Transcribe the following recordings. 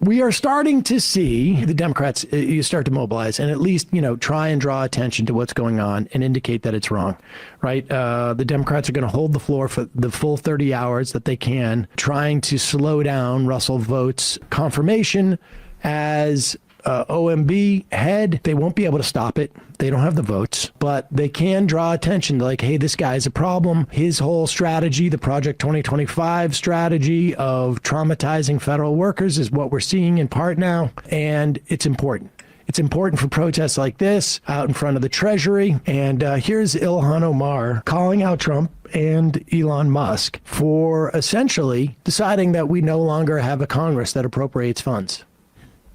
we are starting to see the Democrats, you start to mobilize and at least, try and draw attention to what's going on and indicate that it's wrong, right? The Democrats are going to hold the floor for the full 30 hours that they can, trying to slow down Russell Vought's confirmation as OMB head. They won't be able to stop it. They don't have the votes, but they can draw attention to like, hey, this guy's a problem. His whole strategy, the Project 2025 strategy of traumatizing federal workers is what we're seeing in part now. And it's important. It's important for protests like this out in front of the Treasury. And here's Ilhan Omar calling out Trump and Elon Musk for essentially deciding that we no longer have a Congress that appropriates funds.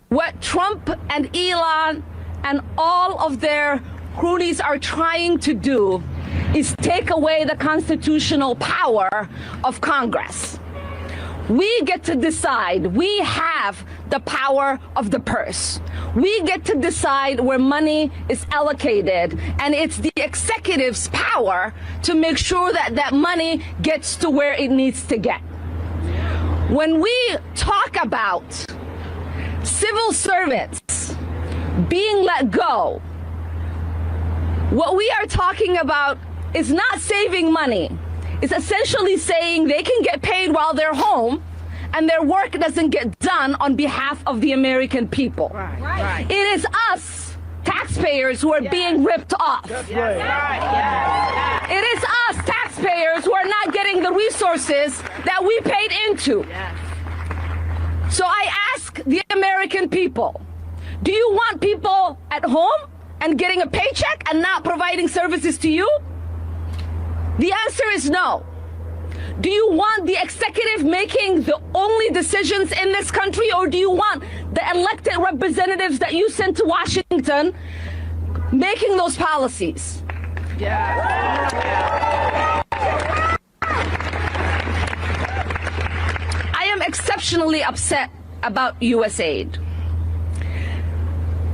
What Trump and Elon and all of their cronies are trying to do is take away the constitutional power of Congress. We get to decide. We have the power of the purse. We get to decide where money is allocated, and it's the executive's power to make sure that that money gets to where it needs to get. When we talk about civil servants being let go, what we are talking about is not saving money. It's essentially saying they can get paid while they're home and their work doesn't get done on behalf of the American people. Right. It is us, taxpayers, who are being ripped off. That's right. It is us, taxpayers, who are not getting the resources that we paid into. So I ask the American people, do you want people at home and getting a paycheck and not providing services to you? The answer is no. Do you want the executive making the only decisions in this country, or do you want the elected representatives that you sent to Washington making those policies? I am exceptionally upset about U.S. aid.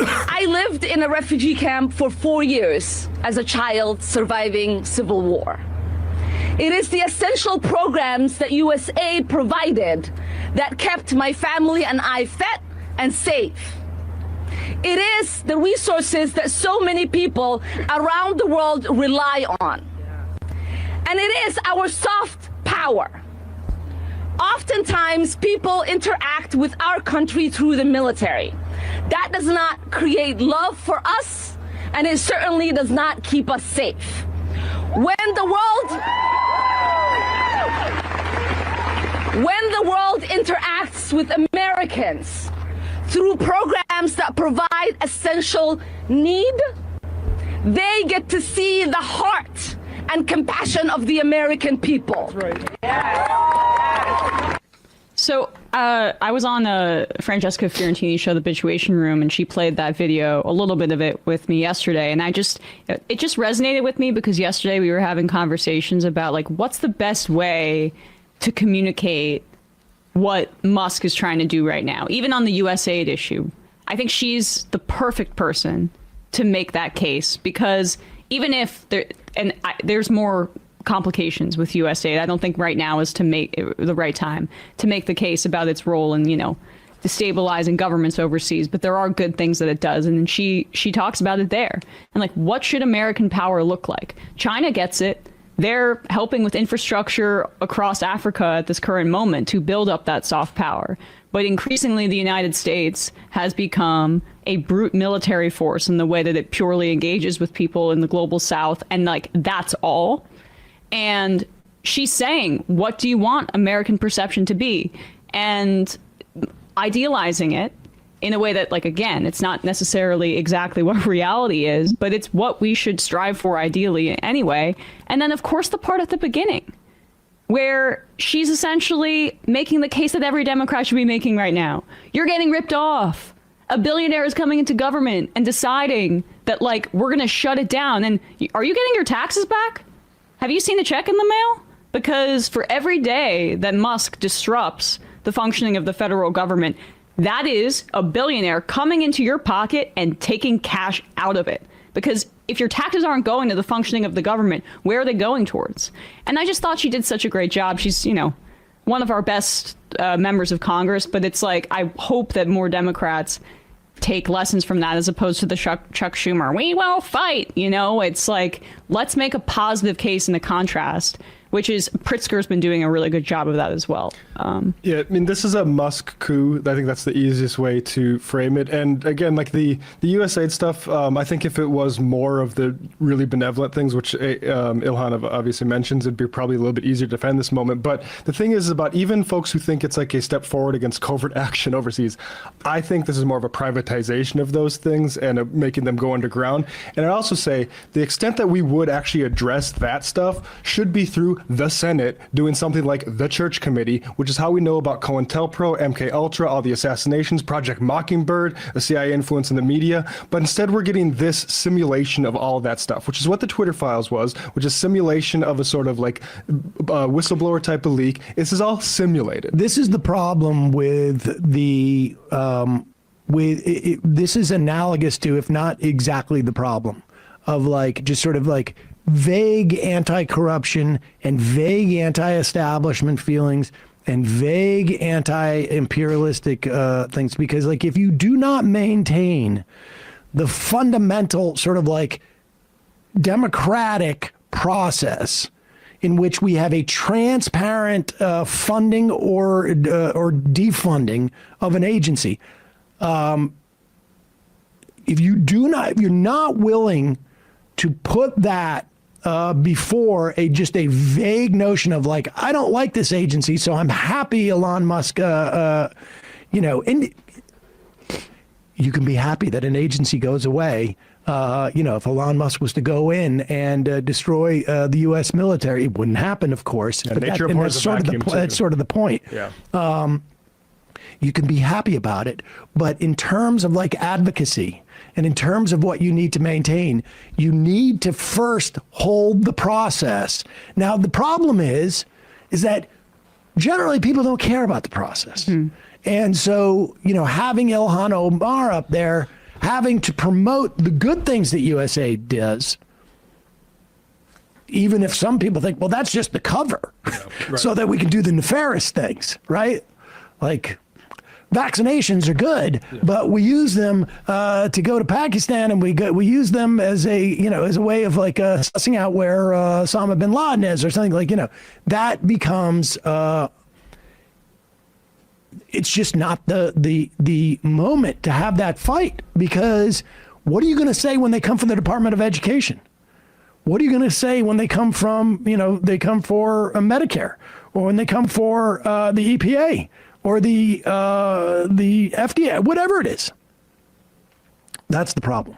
I lived in a refugee camp for 4 years as a child surviving civil war. It is the essential programs that U.S. aid provided that kept my family and I fed and safe. It is the resources that so many people around the world rely on. And it is our soft power. Oftentimes, people interact with our country through the military. That does not create love for us, and it certainly does not keep us safe. When the world interacts with Americans through programs that provide essential need, they get to see the heart and compassion of the American people. That's right. So I was on Francesca Fiorentini's show, The Bitchuation Room, and she played that video, a little bit of it, with me yesterday. And it just resonated with me because yesterday we were having conversations about, like, what's the best way to communicate what Musk is trying to do right now, even on the U.S. aid issue. I think she's the perfect person to make that case, because even if there's more complications with U.S. aid, I don't think right now is the right time to make the case about its role in, destabilizing governments overseas. But there are good things that it does, and she talks about it there. And, like, what should American power look like? China gets it. They're helping with infrastructure across Africa at this current moment to build up that soft power. But increasingly, the United States has become a brute military force in the way that it purely engages with people in the global South. And, like, that's all. And she's saying, what do you want American perception to be? And idealizing it in a way that, like, again, it's not necessarily exactly what reality is, but it's what we should strive for ideally anyway. And then, of course, the part at the beginning where she's essentially making the case that every Democrat should be making right now. You're getting ripped off. A billionaire is coming into government and deciding that, like, we're going to shut it down. And are you getting your taxes back? Have you seen the check in the mail? Because for every day that Musk disrupts the functioning of the federal government, that is a billionaire coming into your pocket and taking cash out of it. Because if your taxes aren't going to the functioning of the government, where are they going towards? And I just thought she did such a great job. She's, one of our best members of Congress, but it's like, I hope that more Democrats take lessons from that as opposed to the Chuck Schumer, we will fight, it's like, let's make a positive case in the contrast, which is Pritzker's been doing a really good job of that as well. Yeah, I mean, this is a Musk coup. I think that's the easiest way to frame it. And again, like the USAID stuff, I think if it was more of the really benevolent things, which Ilhan obviously mentions, it'd be probably a little bit easier to defend this moment. But the thing is about even folks who think it's like a step forward against covert action overseas, I think this is more of a privatization of those things and making them go underground. And I'd also say the extent that we would actually address that stuff should be through the Senate doing something like the Church Committee, which is how we know about COINTELPRO, MK Ultra, all the assassinations, Project Mockingbird, the CIA influence in the media. But instead, we're getting this simulation of all of that stuff, which is what the Twitter files was, which is simulation of a sort of like whistleblower type of leak. This is all simulated. This is the problem with the this is analogous to, if not exactly the problem, of like just sort of like vague anti-corruption and vague anti-establishment feelings and vague anti-imperialistic things. Because like if you do not maintain the fundamental sort of like democratic process in which we have a transparent funding or defunding of an agency, if you're not willing to put that before just a vague notion of like, I don't like this agency, so I'm happy Elon Musk, and you can be happy that an agency goes away. If Elon Musk was to go in and destroy the U.S. military, it wouldn't happen, of course. Yeah, but that's sort of the point. Yeah. You can be happy about it, but in terms of like advocacy and in terms of what you need to maintain, you need to first hold the process. Now, the problem is that generally people don't care about the process. And so, having Ilhan Omar up there, having to promote the good things that USAID does, even if some people think, well, that's just the cover, right. so that we can do the nefarious things, right? Like, vaccinations are good, but we use them to go to Pakistan, and we use them as a way of like sussing out where Osama bin Laden is or something, like, that becomes it's just not the moment to have that fight, because what are you going to say when they come from the Department of Education? What are you going to say when they come from, they come for Medicare, or when they come for the EPA? Or the FDA, whatever it is. That's the problem.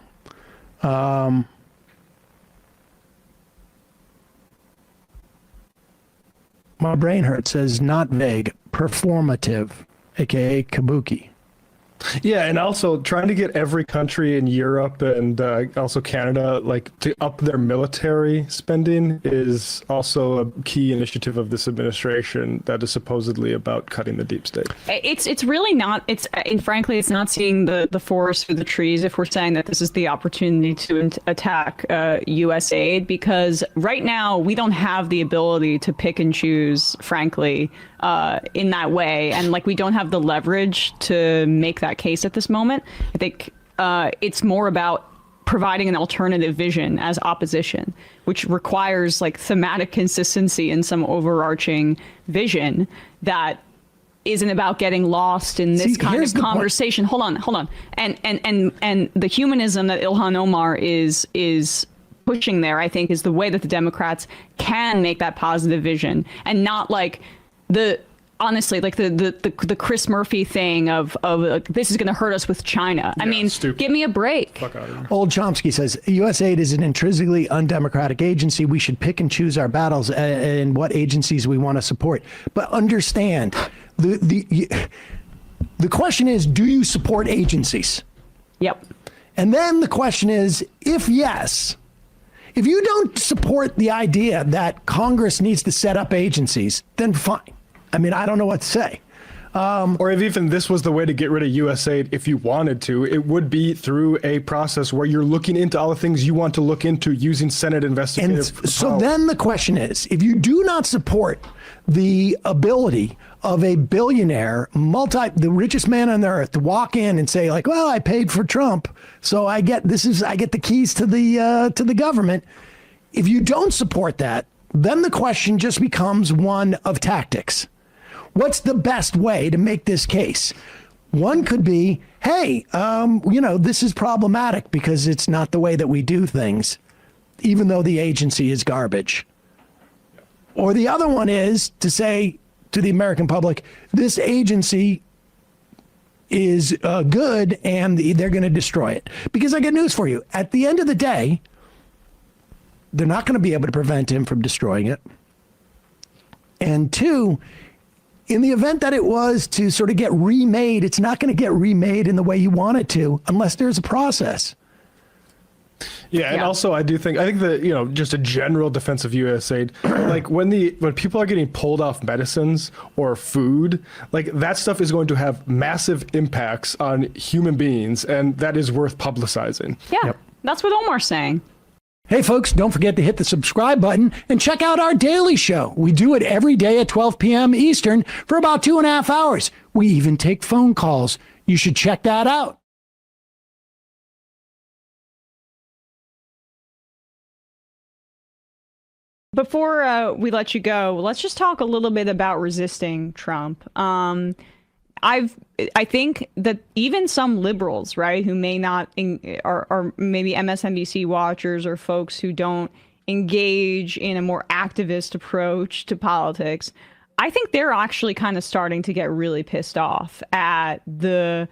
My brain hurts says not vague, performative, aka kabuki. Yeah, and also trying to get every country in Europe and also Canada like to up their military spending is also a key initiative of this administration that is supposedly about cutting the deep state. It's really not. And frankly, it's not seeing the forest for the trees if we're saying that this is the opportunity to attack USAID, because right now we don't have the ability to pick and choose, frankly, in that way, and like we don't have the leverage to make that case at this moment. I think it's more about providing an alternative vision as opposition, which requires like thematic consistency and some overarching vision that isn't about getting lost in this kind of conversation. Hold on. And the humanism that Ilhan Omar is pushing there, I think, is the way that the Democrats can make that positive vision, and not like honestly, like the Chris Murphy thing of this is going to hurt us with China. I mean, stupid. Give me a break. Fuck out of here. Old Chomsky says USAID is an intrinsically undemocratic agency. We should pick and choose our battles and what agencies we want to support. But understand, the question is, do you support agencies? Yep. And then the question is, if yes, if you don't support the idea that Congress needs to set up agencies, then fine. I mean, I don't know what to say. Or if even this was the way to get rid of USAID, if you wanted to, it would be through a process where you're looking into all the things you want to look into using Senate investigative And so power. then the question is, if you do not support the ability of a billionaire, the richest man on earth, to walk in and say like, well, I paid for Trump, so I get the keys to the government. If you don't support that, then the question just becomes one of tactics. What's the best way to make this case? One could be, hey, this is problematic because it's not the way that we do things, even though the agency is garbage. Or the other one is to say to the American public, this agency is good and they're going to destroy it. Because I got news for you. At the end of the day, they're not going to be able to prevent him from destroying it. And two, in the event that it was to sort of get remade, it's not going to get remade in the way you want it to unless there's a process. Yeah, and also I think that, just a general defense of USAID, like when people are getting pulled off medicines or food, like that stuff is going to have massive impacts on human beings, and that is worth publicizing. Yeah, That's what Omar's saying. Hey, folks, don't forget to hit the subscribe button and check out our daily show. We do it every day at 12 p.m. Eastern for about 2.5 hours. We even take phone calls. You should check that out. Before we let you go, let's just talk a little bit about resisting Trump. I think that even some liberals, right, who may not are maybe MSNBC watchers or folks who don't engage in a more activist approach to politics, I think they're actually kind of starting to get really pissed off at the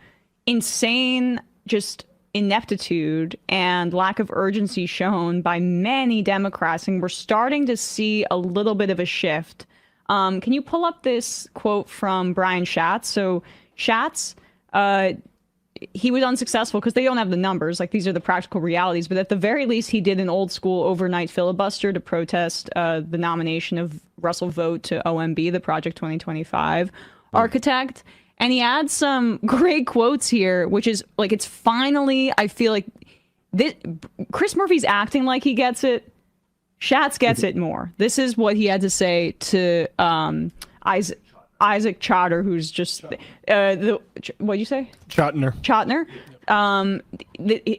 insane just ineptitude and lack of urgency shown by many Democrats, and we're starting to see a little bit of a shift. Can you pull up this quote from Brian Schatz? So Schatz, he was unsuccessful because they don't have the numbers. Like, these are the practical realities. But at the very least, he did an old school overnight filibuster to protest the nomination of Russell Vought to OMB, the Project 2025 architect. And he adds some great quotes here, which is like, it's finally, I feel like this, Chris Murphy's acting like he gets it. Schatz gets it more. This is what he had to say to Isaac Chater, who's just what'd you say? Chotner.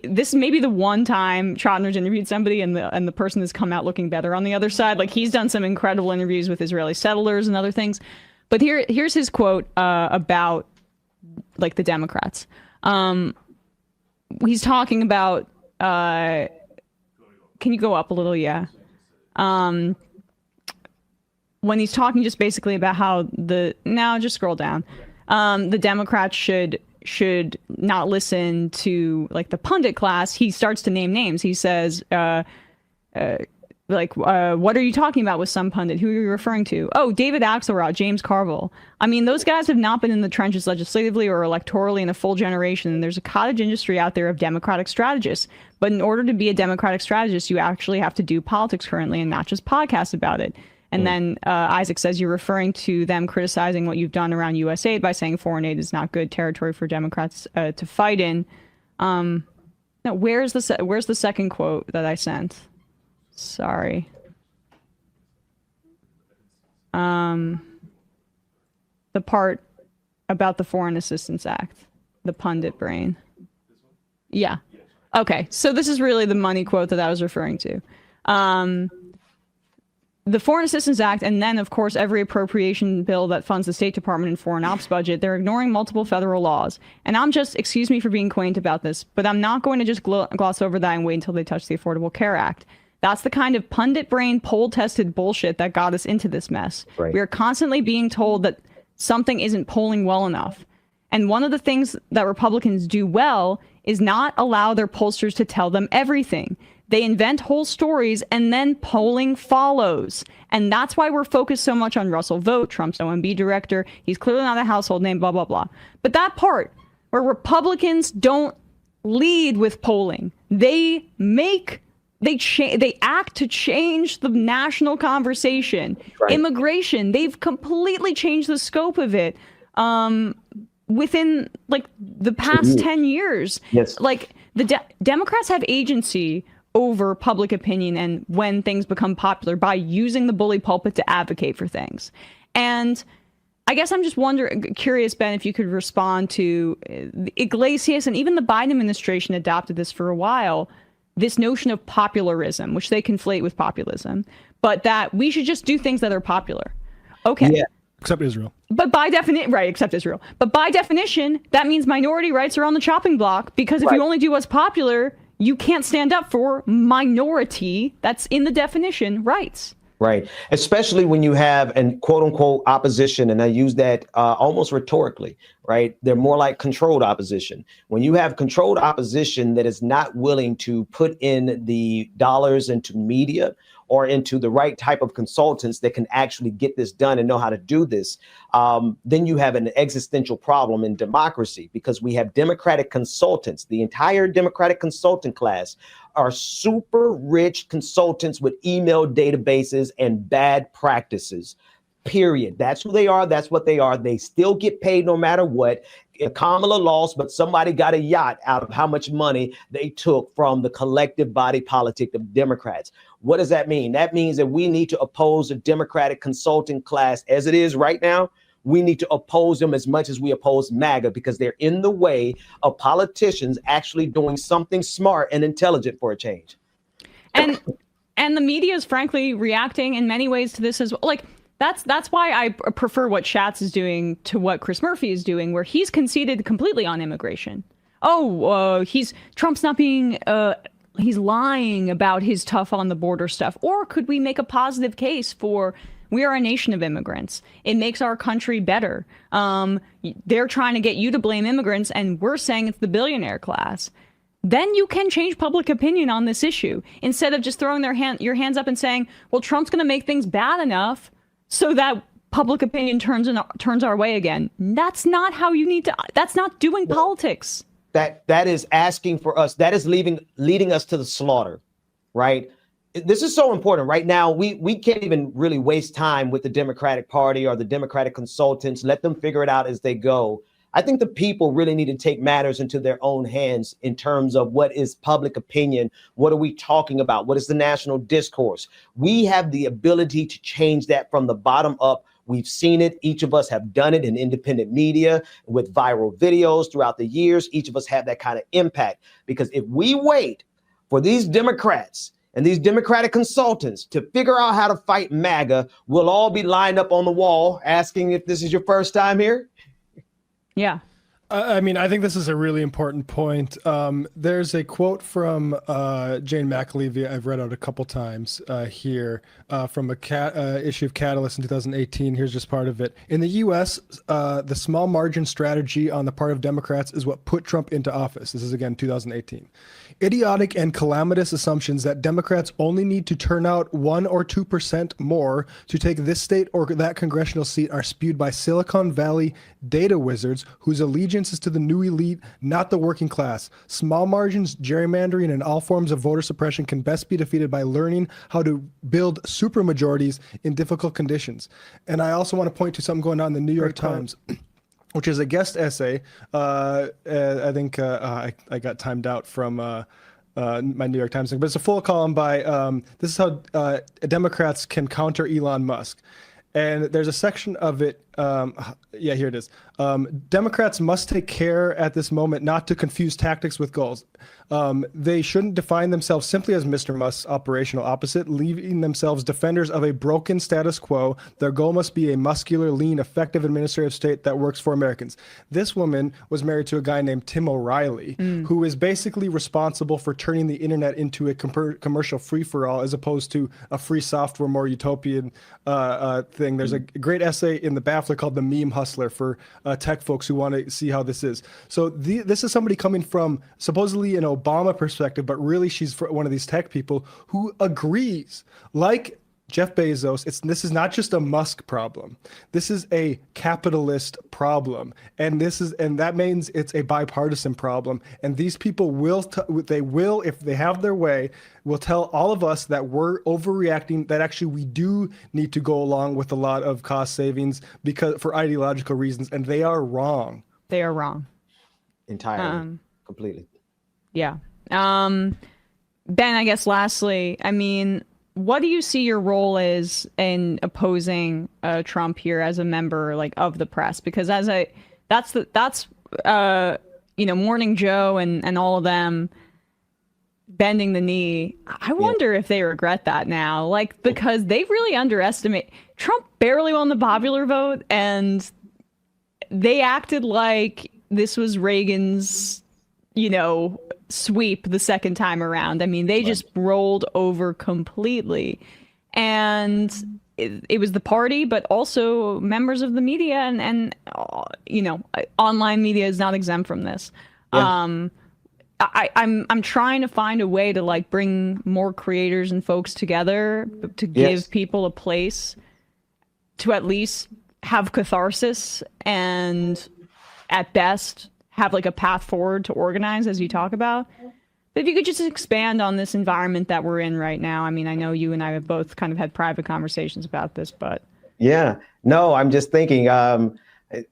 This may be the one time Chotner's interviewed somebody and the person has come out looking better on the other side. Like, he's done some incredible interviews with Israeli settlers and other things. But here's his quote about like the Democrats. He's talking about can you go up a little? Yeah. When he's talking just basically about how just scroll down. The Democrats should not listen to like the pundit class. He starts to name names. He says, what are you talking about with some pundit? Who are you referring to? Oh, David Axelrod, James Carville. I mean, those guys have not been in the trenches legislatively or electorally in a full generation. And there's a cottage industry out there of Democratic strategists. But in order to be a Democratic strategist, you actually have to do politics currently and not just podcasts about it. And then Isaac says you're referring to them criticizing what you've done around USAID by saying foreign aid is not good territory for Democrats to fight in. No, where's the second quote that I sent? Sorry. The part about the Foreign Assistance Act, the pundit brain. Yeah. Okay. So this is really the money quote that I was referring to. The Foreign Assistance Act, and then, of course, every appropriation bill that funds the State Department and Foreign Ops budget, they're ignoring multiple federal laws. And excuse me for being quaint about this, but I'm not going to just gloss over that and wait until they touch the Affordable Care Act. That's the kind of pundit brain, poll-tested bullshit that got us into this mess. Right. We are constantly being told that something isn't polling well enough. And one of the things that Republicans do well is not allow their pollsters to tell them everything. They invent whole stories and then polling follows. And that's why we're focused so much on Russell Vought, Trump's OMB director. He's clearly not a household name, blah, blah, blah. But that part where Republicans don't lead with polling, they act to change the national conversation. Right. Immigration, they've completely changed the scope of it. within like the past 10 years. Yes. Like the Democrats have agency over public opinion and when things become popular by using the bully pulpit to advocate for things. And I guess I'm just curious, Ben, if you could respond to Iglesias and even the Biden administration adopted this for a while, this notion of popularism, which they conflate with populism, but that we should just do things that are popular. Okay. Yeah. Except Israel. But by definition, right, except Israel. But by definition, that means minority rights are on the chopping block, because if you only do what's popular, you can't stand up for minority, that's in the definition, rights. Right. Especially when you have an quote unquote opposition. And I use that almost rhetorically, right? They're more like controlled opposition. When you have controlled opposition that is not willing to put in the dollars into media or into the right type of consultants that can actually get this done and know how to do this, then you have an existential problem in democracy, because we have Democratic consultants. The entire Democratic consultant class are super rich consultants with email databases and bad practices, period. That's who they are. That's what they are. They still get paid no matter what. Kamala lost, but somebody got a yacht out of how much money they took from the collective body politic of Democrats. What does that mean? That means that we need to oppose a Democratic consulting class as it is right now. We need to oppose them as much as we oppose MAGA, because they're in the way of politicians actually doing something smart and intelligent for a change. And the media is frankly reacting in many ways to this as well. Like, that's why I prefer what Schatz is doing to what Chris Murphy is doing, where he's conceded completely on immigration. Trump's not being, he's lying about his tough on the border stuff. Or could we make a positive case for, we are a nation of immigrants. It makes our country better. They're trying to get you to blame immigrants, and we're saying it's the billionaire class. Then you can change public opinion on this issue, instead of just throwing your hands up and saying, well, Trump's going to make things bad enough so that public opinion turns our way again. That's not how you need to, that's not doing politics. That is asking for us. That is leading us to the slaughter, right? This is so important right now. We can't even really waste time with the Democratic Party or the Democratic consultants. Let them figure it out as they go. I think the people really need to take matters into their own hands in terms of what is public opinion. What are we talking about? What is the national discourse? We have the ability to change that from the bottom up. We've seen it. Each of us have done it in independent media with viral videos throughout the years. Each of us have that kind of impact, because if we wait for these Democrats and these Democratic consultants to figure out how to fight MAGA, we'll all be lined up on the wall asking if this is your first time here. Yeah. I mean, I think this is a really important point. There's a quote from Jane McAlevey I've read out a couple times here from a issue of Catalyst in 2018. Here's just part of it. In the U.S., the small margin strategy on the part of Democrats is what put Trump into office. This is, again, 2018. Idiotic and calamitous assumptions that Democrats only need to turn out 1 or 2% more to take this state or that congressional seat are spewed by Silicon Valley data wizards whose allegiance is to the new elite, not the working class. Small margins, gerrymandering, and all forms of voter suppression can best be defeated by learning how to build supermajorities in difficult conditions. And I also want to point to something going on in the New York Times, which is a guest essay. I think I got timed out from my New York Times thing, but it's a full column by, this is how Democrats can counter Elon Musk. And there's a section of it, yeah, here it is. Democrats must take care at this moment not to confuse tactics with goals. They shouldn't define themselves simply as Mr. Musk's operational opposite, leaving themselves defenders of a broken status quo. Their goal must be a muscular, lean, effective administrative state that works for Americans. This woman was married to a guy named Tim O'Reilly, who is basically responsible for turning the internet into a commercial free-for-all as opposed to a free software, more utopian thing. There's a great essay in the Baffler called The Meme Hustler for tech folks who want to see how this is. So this is somebody coming from supposedly an Obama perspective, but really she's one of these tech people who agrees, like Jeff Bezos, this is not just a Musk problem. This is a capitalist problem, and that means it's a bipartisan problem. And these people will, if they have their way, will tell all of us that we're overreacting. That actually we do need to go along with a lot of cost savings for ideological reasons, and they are wrong. They are wrong. Entirely, completely. Yeah. Ben, I guess lastly, I mean, what do you see your role is in opposing Trump here as a member of the press? Because that's Morning Joe and all of them bending the knee. I wonder if they regret that now, because they really underestimate Trump. Barely won the popular vote, and they acted like this was Reagan's, sweep the second time around. I mean, they just rolled over completely. And it was the party, but also members of the media and online media is not exempt from this. Yeah. I'm trying to find a way to bring more creators and folks together to give people a place to at least have catharsis and at best have a path forward to organize, as you talk about. But if you could just expand on this environment that we're in right now. I mean, I know you and I have both kind of had private conversations about this, but. Yeah, no, I'm just thinking,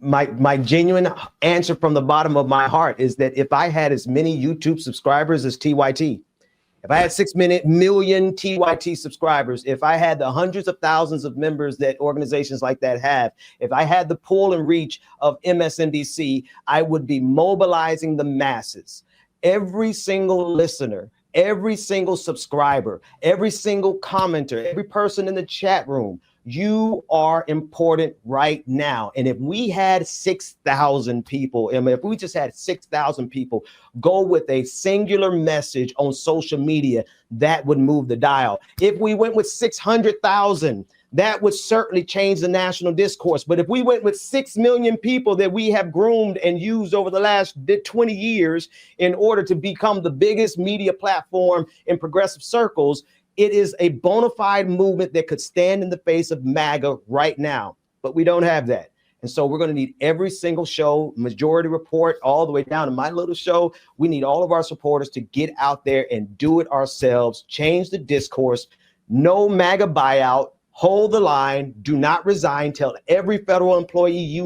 my genuine answer from the bottom of my heart is that if I had as many YouTube subscribers as TYT, if I had 6 million TYT subscribers, if I had the hundreds of thousands of members that organizations like that have, if I had the pull and reach of MSNBC, I would be mobilizing the masses. Every single listener, every single subscriber, every single commenter, every person in the chat room, you are important right now. And if we had 6,000 people, if we just had 6,000 people go with a singular message on social media, that would move the dial. If we went with 600,000, that would certainly change the national discourse. But if we went with 6 million people that we have groomed and used over the last 20 years in order to become the biggest media platform in progressive circles, it is a bona fide movement that could stand in the face of MAGA right now, but we don't have that. And so we're going to need every single show, Majority Report, all the way down to my little show. We need all of our supporters to get out there and do it ourselves, change the discourse, no MAGA buyout, hold the line, do not resign, tell every federal employee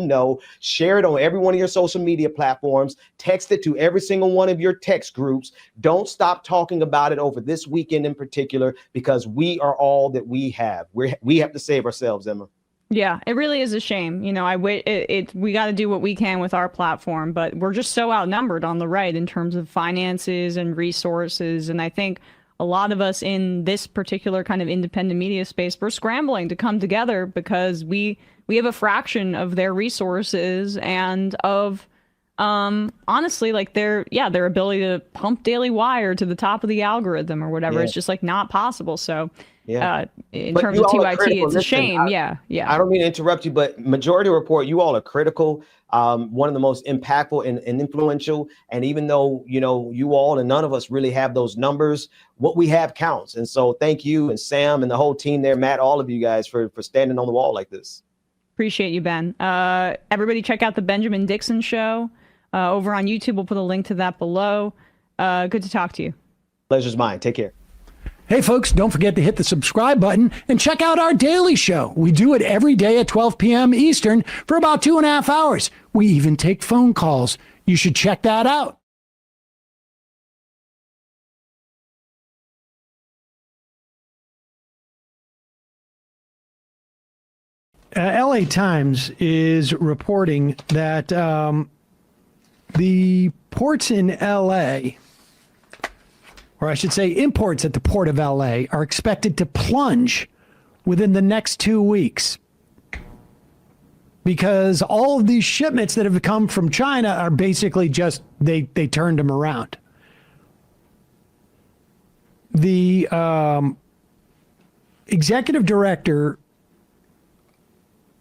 share it on every one of your social media platforms, text it to every single one of your text groups. Don't stop talking about it over this weekend in particular, because we are all that we have. We have to save ourselves, Emma. Yeah, it really is a shame. We got to do what we can with our platform, but we're just so outnumbered on the right in terms of finances and resources. And I think a lot of us in this particular kind of independent media space, we're scrambling to come together because we have a fraction of their resources and of honestly their ability to pump Daily Wire to the top of the algorithm or whatever. Yeah. It's just not possible. So in terms of TYT, it's a shame. Yeah. I don't mean to interrupt you, but Majority Report, you all are critical. One of the most impactful and influential. And even though, you all and none of us really have those numbers, what we have counts. And so thank you and Sam and the whole team there, Matt, all of you guys for standing on the wall like this. Appreciate you, Ben. Everybody check out the Benjamin Dixon Show over on YouTube. We'll put a link to that below. Good to talk to you. Pleasure's mine. Take care. Hey, folks, don't forget to hit the subscribe button and check out our daily show. We do it every day at 12 p.m. Eastern for about 2.5 hours. We even take phone calls. You should check that out. LA Times is reporting that the ports in LA, or I should say imports at the port of LA, are expected to plunge within the next 2 weeks, because all of these shipments that have come from China are basically just, they turned them around. The executive director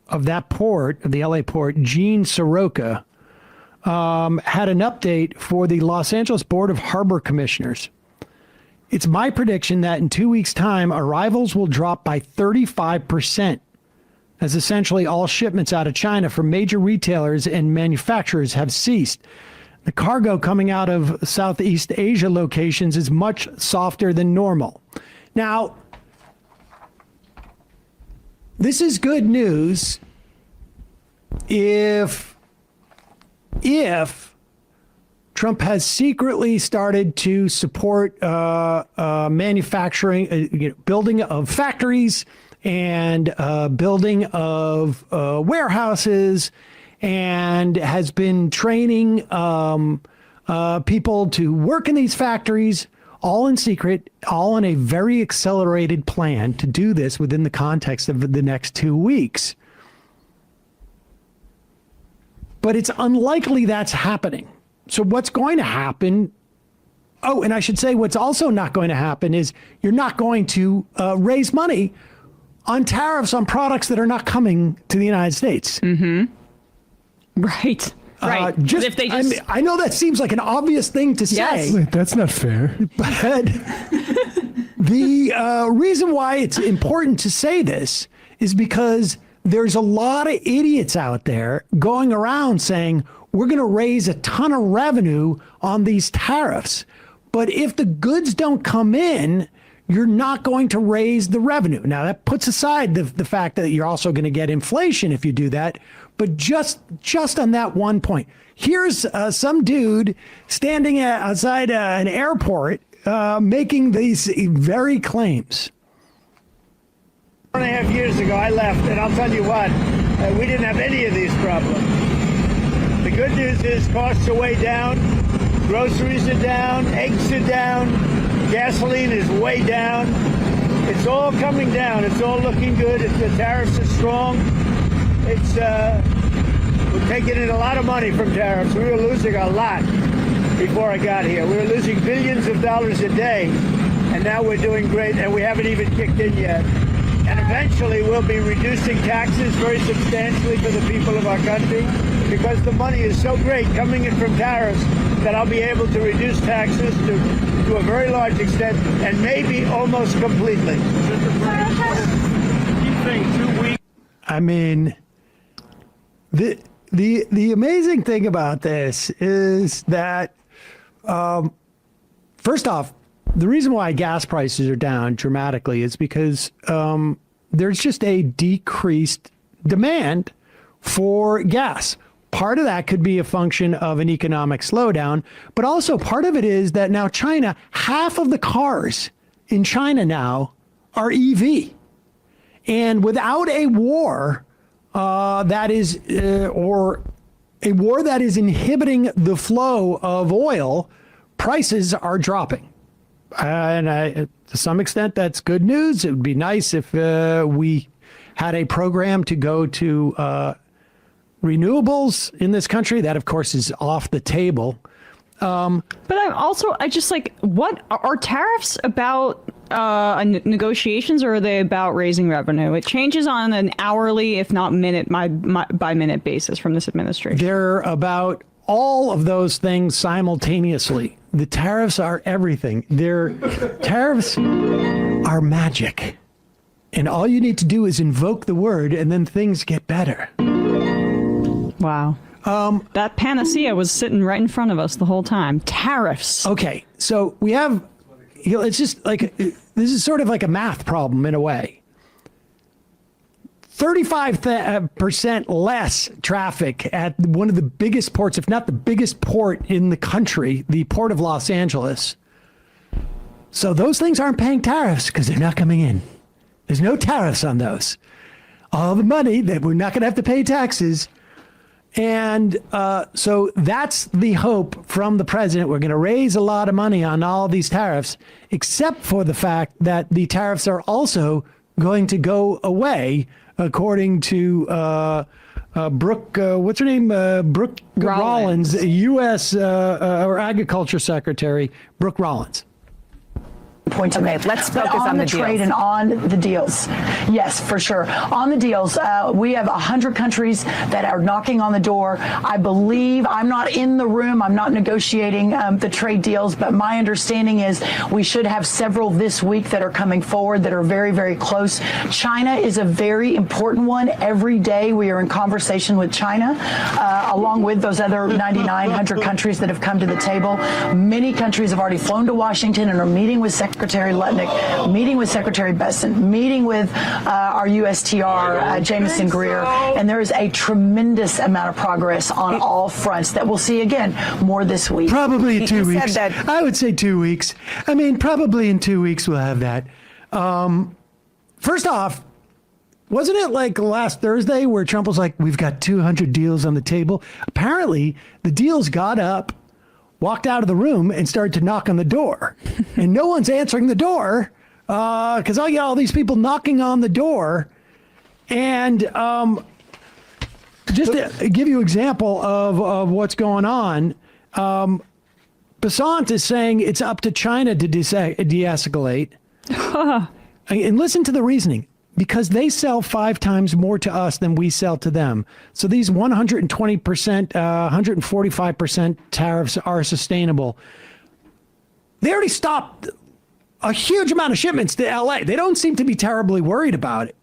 of that port, of the LA port, Gene Soroka, had an update for the Los Angeles Board of Harbor Commissioners. it's my prediction that in 2 weeks' time, arrivals will drop by 35%, as essentially all shipments out of China from major retailers and manufacturers have ceased. The cargo coming out of Southeast Asia locations is much softer than normal. Now, this is good news if Trump has secretly started to support manufacturing, building of factories and building of warehouses, and has been training people to work in these factories, all in secret, all in a very accelerated plan to do this within the context of the next 2 weeks. But it's unlikely that's happening. So what's going to happen? Oh, and I should say what's also not going to happen is you're not going to raise money on tariffs on products that are not coming to the United States. Mm-hmm. Right. Right. I know that seems like an obvious thing to say. Yes. Wait, that's not fair. But the reason why it's important to say this is because there's a lot of idiots out there going around saying, we're going to raise a ton of revenue on these tariffs. But if the goods don't come in, you're not going to raise the revenue. Now, that puts aside the fact that you're also going to get inflation if you do that. But just on that one point, here's some dude standing outside an airport making these very claims. 1.5 years ago, I left, and I'll tell you what, we didn't have any of these problems. The good news is costs are way down, groceries are down, eggs are down, gasoline is way down. It's all coming down. It's all looking good. The tariffs are strong. We're taking in a lot of money from tariffs. We were losing a lot before I got here. We were losing billions of dollars a day, and now we're doing great, and we haven't even kicked in yet. And eventually we'll be reducing taxes very substantially for the people of our country, because the money is so great coming in from tariffs that I'll be able to reduce taxes to a very large extent, and maybe almost completely. I mean, the amazing thing about this is that, first off, the reason why gas prices are down dramatically is because there's just a decreased demand for gas. Part of that could be a function of an economic slowdown, but also part of it is that now China, half of the cars in China now are EV. And without a war or a war that is inhibiting the flow of oil, prices are dropping. To some extent, that's good news. It would be nice if we had a program to go to renewables in this country. That, of course, is off the table. But I just like, what are tariffs about negotiations, or are they about raising revenue? It changes on an hourly, if not minute by minute basis from this administration. They're about all of those things simultaneously. The tariffs are everything. Tariffs are magic. And all you need to do is invoke the word, and then things get better. Wow. That panacea was sitting right in front of us the whole time. Tariffs. Okay, so we have, it's just like, this is sort of like a math problem in a way. 35% less traffic at one of the biggest ports, if not the biggest port in the country, the Port of Los Angeles. So those things aren't paying tariffs because they're not coming in. There's no tariffs on those. All the money that we're not going to have to pay taxes. And so that's the hope from the president. We're going to raise a lot of money on all these tariffs, except for the fact that the tariffs are also going to go away, according to Brooke, what's her name? Brooke Rollins, U.S. or Agriculture Secretary, Brooke Rollins. points you made. let's But focus on the trade deals. and on the deals. Yes, for sure. On the deals, we have 100 countries that are knocking on the door. I believe, I'm not in the room, I'm not negotiating the trade deals, but my understanding is we should have several this week that are coming forward that are very, very close. China is a very important one. Every day we are in conversation with China, along with those other 9,900 countries that have come to the table. Many countries have already flown to Washington and are meeting with Secretary Lutnick, meeting with Secretary Besson, meeting with our USTR, Jameson Greer, and there is a tremendous amount of progress on all fronts that we'll see again more this week. Probably in 2 You said weeks. that- I would say 2 weeks. I mean, probably in 2 weeks we'll have that. First off, wasn't it like last Thursday where Trump was like, we've got 200 deals on the table? Apparently, the deals got up, walked out of the room, and started to knock on the door. And no one's answering the door because I got all these people knocking on the door. And just to give you an example of what's going on, Besant is saying it's up to China to de-escalate. And listen to the reasoning. Because they sell 5 times more to us than we sell to them. So these 120%, 145% tariffs are sustainable. They already stopped a huge amount of shipments to LA. They don't seem to be terribly worried about it.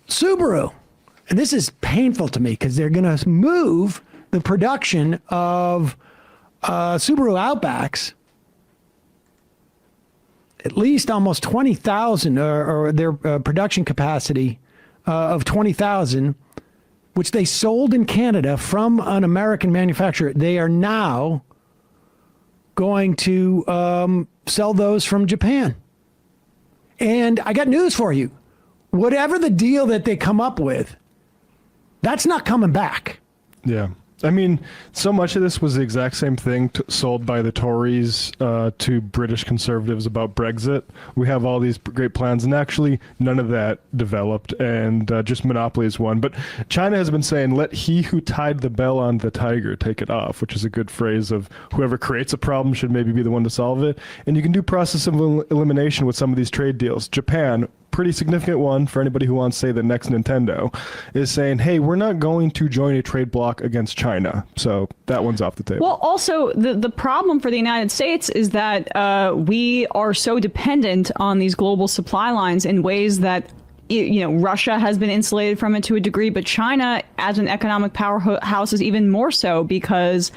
Subaru, and this is painful to me because they're going to move the production of Subaru Outbacks, at least almost 20,000, or their production capacity of 20,000, which they sold in Canada from an American manufacturer. They are now going to sell those from Japan. And I got news for you. Whatever the deal that they come up with, that's not coming back. Yeah. I mean, so much of this was the exact same thing sold by the Tories to British conservatives about Brexit. We have all these great plans, and actually none of that developed, and just monopoly is one. But China has been saying, let he who tied the bell on the tiger take it off, which is a good phrase of whoever creates a problem should maybe be the one to solve it. And you can do process of elimination with some of these trade deals. Japan, pretty significant one for anybody who wants to say the next Nintendo, is saying, hey, we're not going to join a trade bloc against China. So that one's off the table. Well, also, the problem for the United States is that we are so dependent on these global supply lines in ways that, you know, Russia has been insulated from it to a degree, but China, as an economic powerhouse, is even more so because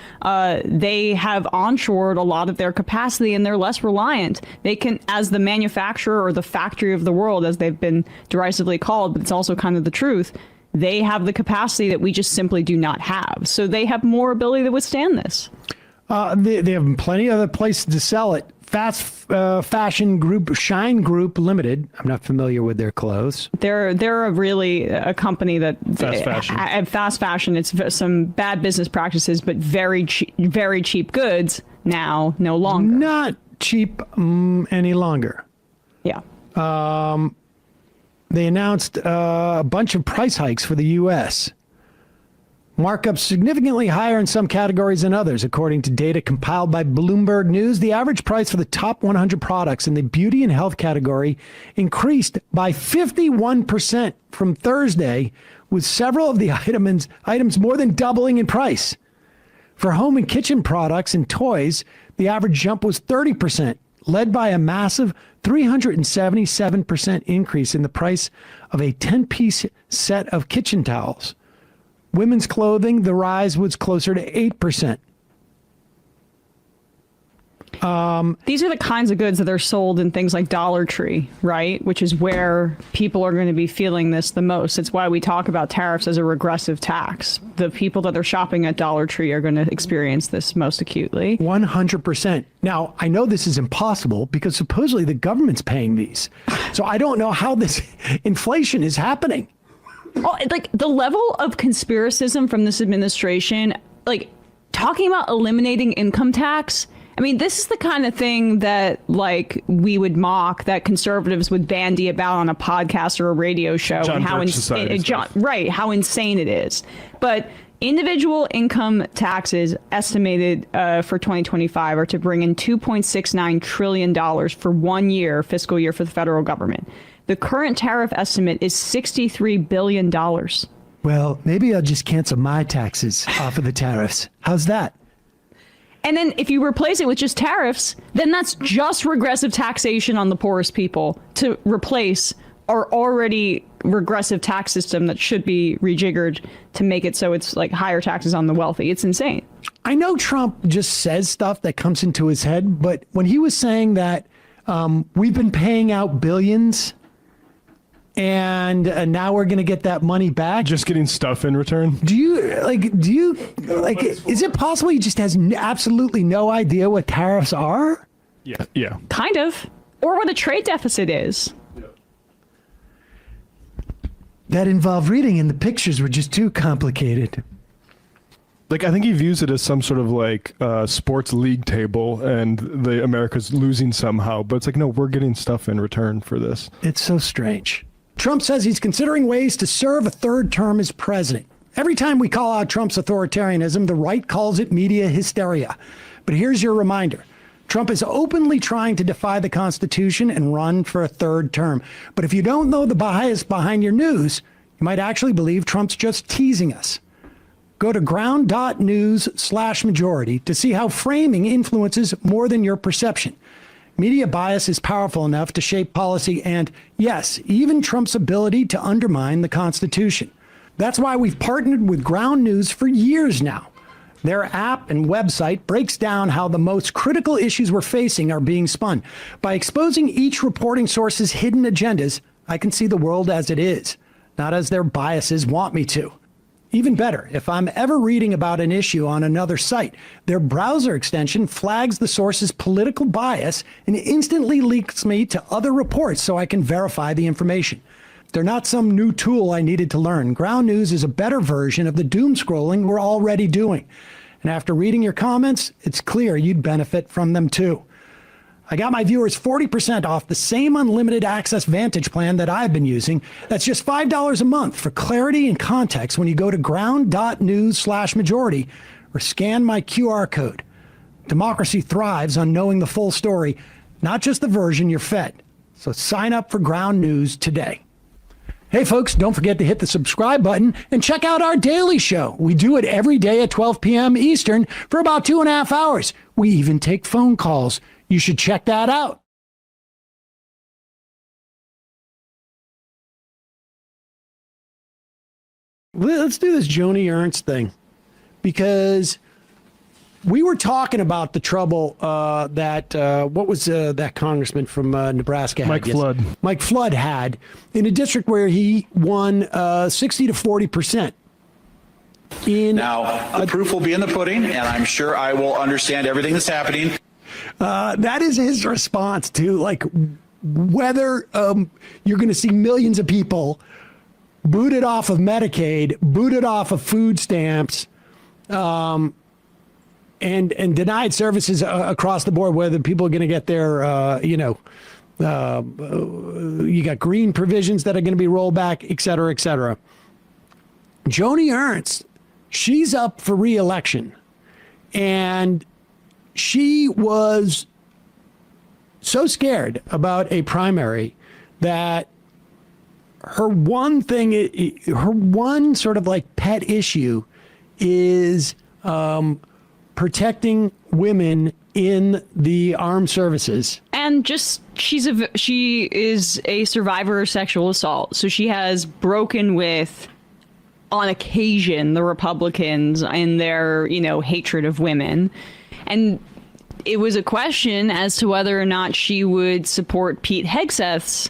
they have onshored a lot of their capacity and they're less reliant. They can, as the manufacturer or the factory of the world, as they've been derisively called, but it's also kind of the truth, they have the capacity that we just simply do not have. So they have more ability to withstand this. They have plenty of other places to sell it. Fast fashion group, Shine Group Limited. I'm not familiar with their clothes. They're a company that Fast fashion. Fast fashion. It's some bad business practices, but very cheap goods now, no longer. Not cheap any longer. Yeah. They announced a bunch of price hikes for the U.S. Markups significantly higher in some categories than others. According to data compiled by Bloomberg News, the average price for the top 100 products in the beauty and health category increased by 51% from Thursday, with several of the items more than doubling in price. For home and kitchen products and toys, the average jump was 30%, led by a massive 377% increase in the price of a 10-piece set of kitchen towels. Women's clothing, the rise was closer to 8%. These are the kinds of goods that are sold in things like Dollar Tree, right? Which is where people are going to be feeling this the most. It's why we talk about tariffs as a regressive tax. The people that are shopping at Dollar Tree are going to experience this most acutely. 100%. Now, I know this is impossible because supposedly the government's paying these. So I don't know how this inflation is happening. Oh, like the level of conspiracism from this administration, like talking about eliminating income tax. I mean, this is the kind of thing that like we would mock, that conservatives would bandy about on a podcast or a radio show, John and how Birch Society stuff. right, how insane it is. But Individual income taxes estimated for 2025 are to bring in $2.69 trillion for 1 year, fiscal year for the federal government. The current tariff estimate is $63 billion. Well, maybe I'll just cancel my taxes off of the tariffs. How's that? And then if you replace it with just tariffs, then that's just regressive taxation on the poorest people to replace our already regressive tax system that should be rejiggered to make it so it's like higher taxes on the wealthy. It's insane. I know Trump just says stuff that comes into his head, but when he was saying that we've been paying out billions and now we're going to get that money back. Just getting stuff in return. Do you is it possible he just has absolutely no idea what tariffs are? Yeah. Kind of. Or what a trade deficit is. That involved reading and the pictures were just too complicated. Like, I think he views it as some sort of like sports league table and the America's losing somehow. But it's like, no, we're getting stuff in return for this. It's so strange. Trump says he's considering ways to serve a third term as president. Every time we call out Trump's authoritarianism, the right calls it media hysteria. But here's your reminder. Trump is openly trying to defy the Constitution and run for a third term. But if you don't know the bias behind your news, you might actually believe Trump's just teasing us. Go to ground.news/majority to see how framing influences more than your perception. Media bias is powerful enough to shape policy and, yes, even Trump's ability to undermine the Constitution. That's why we've partnered with Ground News for years now. Their app and website breaks down how the most critical issues we're facing are being spun. By exposing each reporting source's hidden agendas, I can see the world as it is, not as their biases want me to. Even better, if I'm ever reading about an issue on another site, their browser extension flags the source's political bias and instantly links me to other reports so I can verify the information. They're not some new tool I needed to learn. Ground News is a better version of the doom scrolling we're already doing. And after reading your comments, it's clear you'd benefit from them too. I got my viewers 40% off the same unlimited access Vantage plan that I've been using. That's just $5 a month for clarity and context when you go to ground.news/majority or scan my QR code. Democracy thrives on knowing the full story, not just the version you're fed. So sign up for Ground News today. Hey folks, don't forget to hit the subscribe button and check out our daily show. We do it every day at 12 p.m. Eastern for about 2.5 hours. We even take phone calls. You should check that out. Let's do this Joni Ernst thing, because we were talking about the trouble that what was that congressman from Nebraska had? Mike Flood. Mike Flood had in a district where he won 60 to 40%. Now, the proof will be in the pudding, and I'm sure I will understand everything that's happening. That is his response to like whether you're going to see millions of people booted off of Medicaid, booted off of food stamps, and denied services across the board, whether people are going to get their, you got green provisions that are going to be rolled back, et cetera, et cetera. Joni Ernst, she's up for re-election, and she was so scared about a primary that her one thing, her one sort of like pet issue is protecting women in the armed services. And just she is a survivor of sexual assault. So she has broken with, on occasion, the Republicans and their, hatred of women. And it was a question as to whether or not she would support Pete Hegseth's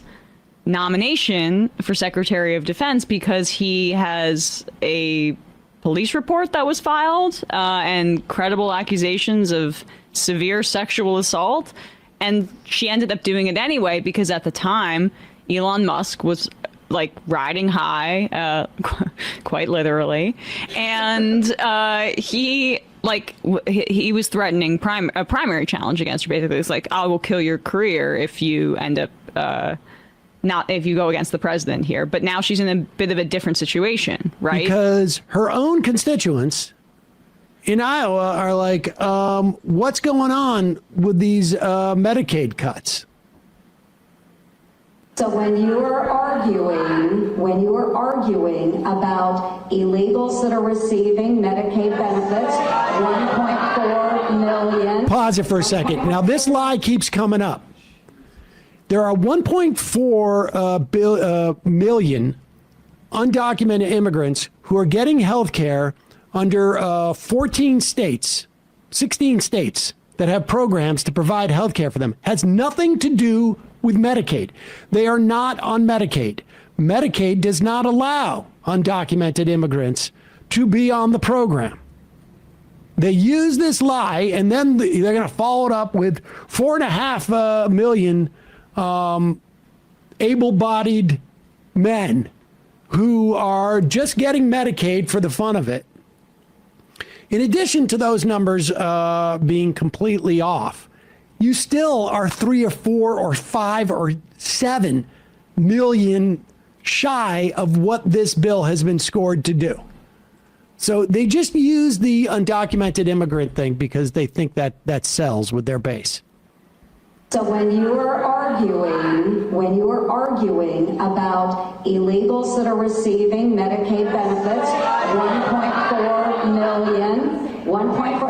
nomination for Secretary of Defense, because he has a police report that was filed and credible accusations of severe sexual assault. And she ended up doing it anyway, because at the time, Elon Musk was like riding high, quite literally. And he was threatening a primary challenge against her. Basically, it's like, I will kill your career if you end up not if you go against the president here, but now she's in a bit of a different situation, right? Because her own constituents in Iowa are like, what's going on with these Medicaid cuts? So when you are arguing about illegals that are receiving Medicaid benefits, 1.4 million. Pause it for a second. Now, this lie keeps coming up. There are 1.4 million undocumented immigrants who are getting health care under 16 states that have programs to provide health care for them. Has nothing to do with Medicaid. They are not on Medicaid. Medicaid does not allow undocumented immigrants to be on the program. They use this lie, and then they're going to follow it up with 4.5 million able-bodied men who are just getting Medicaid for the fun of it. In addition to those numbers being completely off, you still are 3 or 4 or 5 or 7 million shy of what this bill has been scored to do. So they just use the undocumented immigrant thing because they think that that sells with their base. So when you are arguing about illegals that are receiving Medicaid benefits, 1.4 million, 1.4,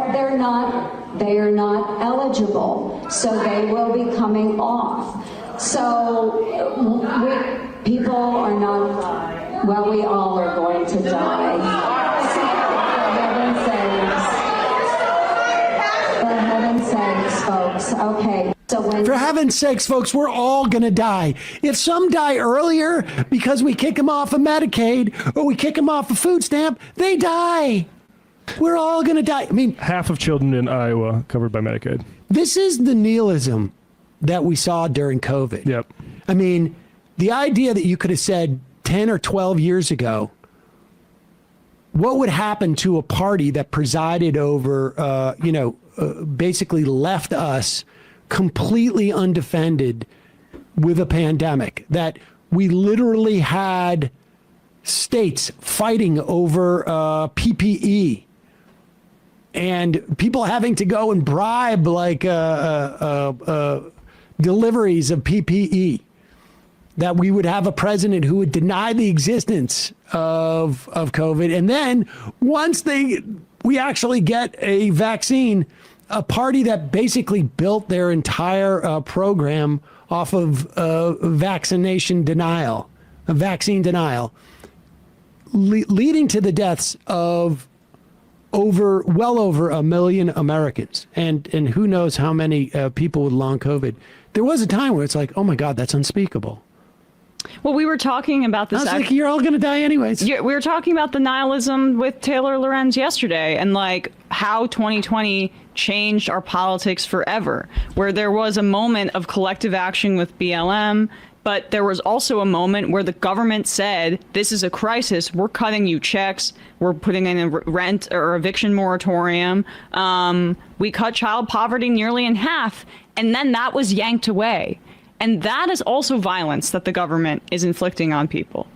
they are not eligible. So they will be coming off. So people are not, well, we all are going to die. For heaven's sakes, folks. Okay. For heaven's sakes, folks, we're all going to die. If some die earlier because we kick them off of Medicaid or we kick them off a food stamp, they die. We're all going to die. I mean, half of children in Iowa covered by Medicaid. This is the nihilism that we saw during COVID. Yep. I mean, the idea that you could have said 10 or 12 years ago, what would happen to a party that presided over, basically left us completely undefended with a pandemic, that we literally had states fighting over PPE and people having to go and bribe deliveries of PPE, that we would have a president who would deny the existence of COVID. And then once we actually get a vaccine, a party that basically built their entire program off of vaccine denial, leading to the deaths of well over 1 million Americans, and who knows how many people with long COVID. There was a time where it's like, oh my God, that's unspeakable. Well, we were talking about this. I was like, you're all going to die anyways. We were talking about the nihilism with Taylor Lorenz yesterday, and like how 2020 changed our politics forever, where there was a moment of collective action with BLM, but there was also a moment where the government said, this is a crisis, we're cutting you checks, we're putting in a rent or eviction moratorium, we cut child poverty nearly in half, and then that was yanked away. And that is also violence that the government is inflicting on people.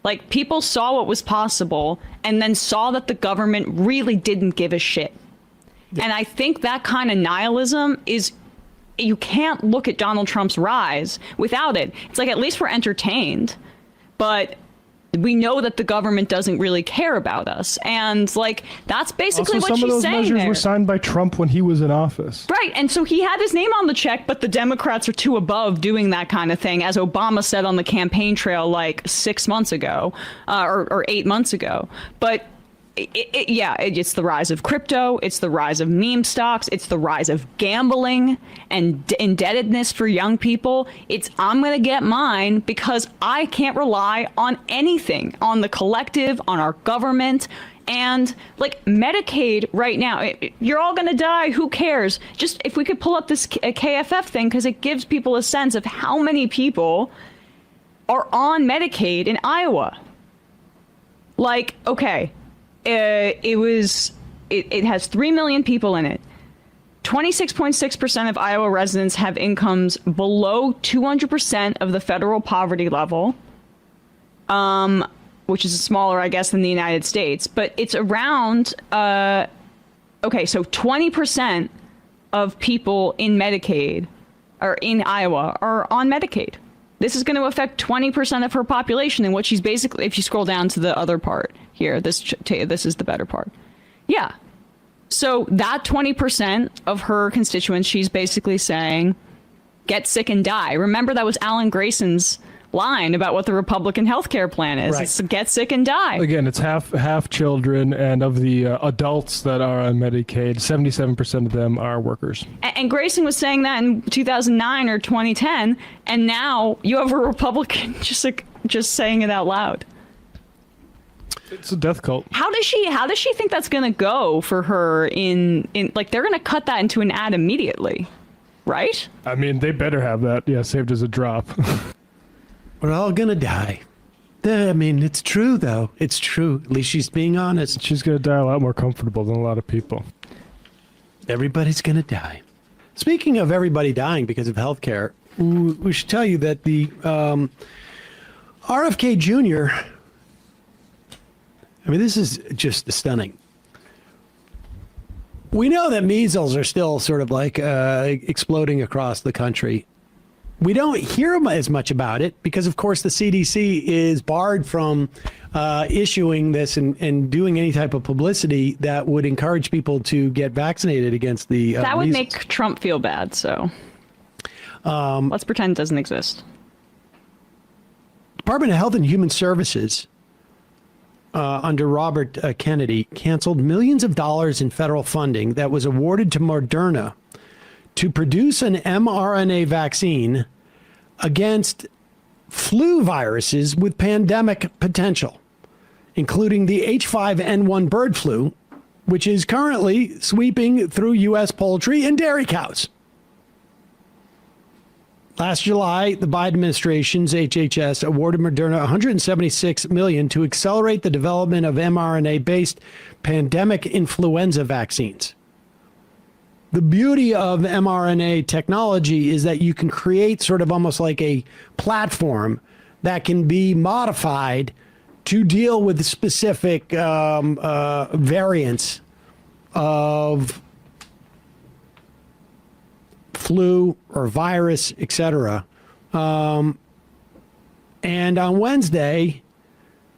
Like, people saw what was possible and then saw that the government really didn't give a shit. Yeah. And I think that kind of nihilism is, you can't look at Donald Trump's rise without it. It's like, at least we're entertained, but we know that the government doesn't really care about us. And like, that's basically also, what she's saying. Some of those measures there were signed by Trump when he was in office. Right. And so he had his name on the check, but the Democrats are too above doing that kind of thing, as Obama said on the campaign trail like 6 months ago, or 8 months ago. But it's the rise of crypto, it's the rise of meme stocks, it's the rise of gambling and indebtedness for young people. It's, I'm going to get mine because I can't rely on anything, on the collective, on our government. And like Medicaid right now, you're all going to die. Who cares? Just if we could pull up this KFF thing, because it gives people a sense of how many people are on Medicaid in Iowa. Like, okay. It has 3 million people in it. 26.6% of Iowa residents have incomes below 200% of the federal poverty level, which is smaller, I guess, than the United States. But it's around, okay, so 20% of people in Medicaid or in Iowa are on Medicaid. This is going to affect 20% of her population, and what she's basically, if you scroll down to the other part here, this is the better part. Yeah. So that 20% of her constituents, she's basically saying, get sick and die. Remember, that was Alan Grayson's line about what the Republican healthcare plan is. Right. It's get sick and die. Again, it's half children, and of the adults that are on Medicaid, 77% of them are workers. And Grayson was saying that in 2009 or 2010, and now you have a Republican just saying it out loud. It's a death cult. How does she think that's going to go for her in like, they're going to cut that into an ad immediately, right? I mean, they better have that, saved as a drop. We're all gonna die. I mean, it's true, though. It's true. At least she's being honest. She's going to die a lot more comfortable than a lot of people. Everybody's gonna die. Speaking of everybody dying because of healthcare, we should tell you that the RFK Jr., I mean, this is just stunning. We know that measles are still sort of like exploding across the country. We don't hear as much about it because, of course, the CDC is barred from issuing this and doing any type of publicity that would encourage people to get vaccinated against the that would measles. make Trump feel bad, so let's pretend it doesn't exist. Department of Health and Human Services under Robert Kennedy canceled millions of dollars in federal funding that was awarded to Moderna to produce an mRNA vaccine against flu viruses with pandemic potential, including the H5N1 bird flu, which is currently sweeping through U.S. poultry and dairy cows. Last July, the Biden administration's HHS awarded Moderna $176 million to accelerate the development of mRNA-based pandemic influenza vaccines. The beauty of mRNA technology is that you can create sort of almost like a platform that can be modified to deal with specific variants of flu or virus, etc. And on Wednesday,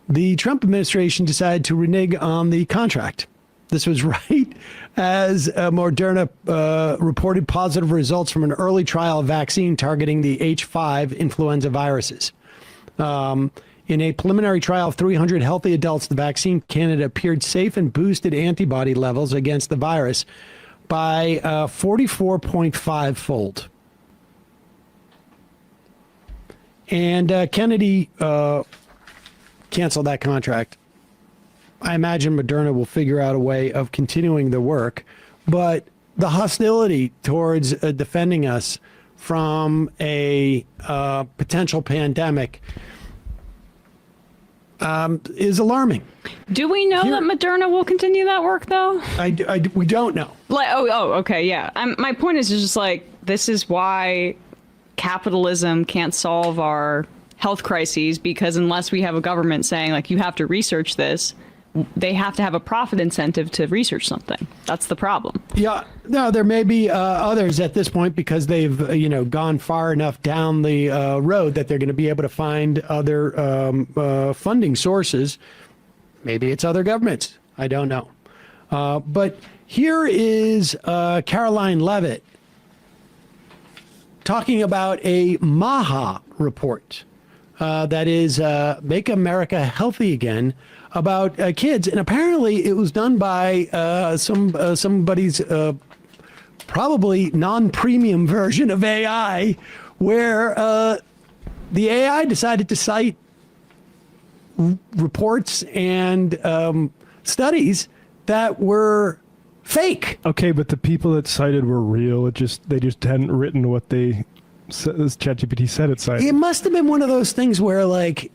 the Trump administration decided to renege on the contract. This was right as Moderna reported positive results from an early trial vaccine targeting the H5 influenza viruses. In a preliminary trial of 300 healthy adults, the vaccine candidate appeared safe and boosted antibody levels against the virus by 44.5-fold. And Kennedy canceled that contract. I imagine Moderna will figure out a way of continuing the work, but the hostility towards defending us from a potential pandemic is alarming. Do we know that Moderna will continue that work, though? We don't know. Like, okay, yeah. My point is just like, this is why capitalism can't solve our health crises, because unless we have a government saying, like, you have to research this, they have to have a profit incentive to research something. That's the problem. Yeah, no, there may be others at this point because they've, gone far enough down the road that they're going to be able to find other funding sources. Maybe it's other governments. I don't know. But here is Caroline Levitt talking about a MAHA report that is Make America Healthy Again, about kids, and apparently it was done by somebody's probably non-premium version of AI, where the AI decided to cite reports and studies that were fake. Okay, but the people that cited were real. They just hadn't written what ChatGPT said it cited. It must have been one of those things where, like,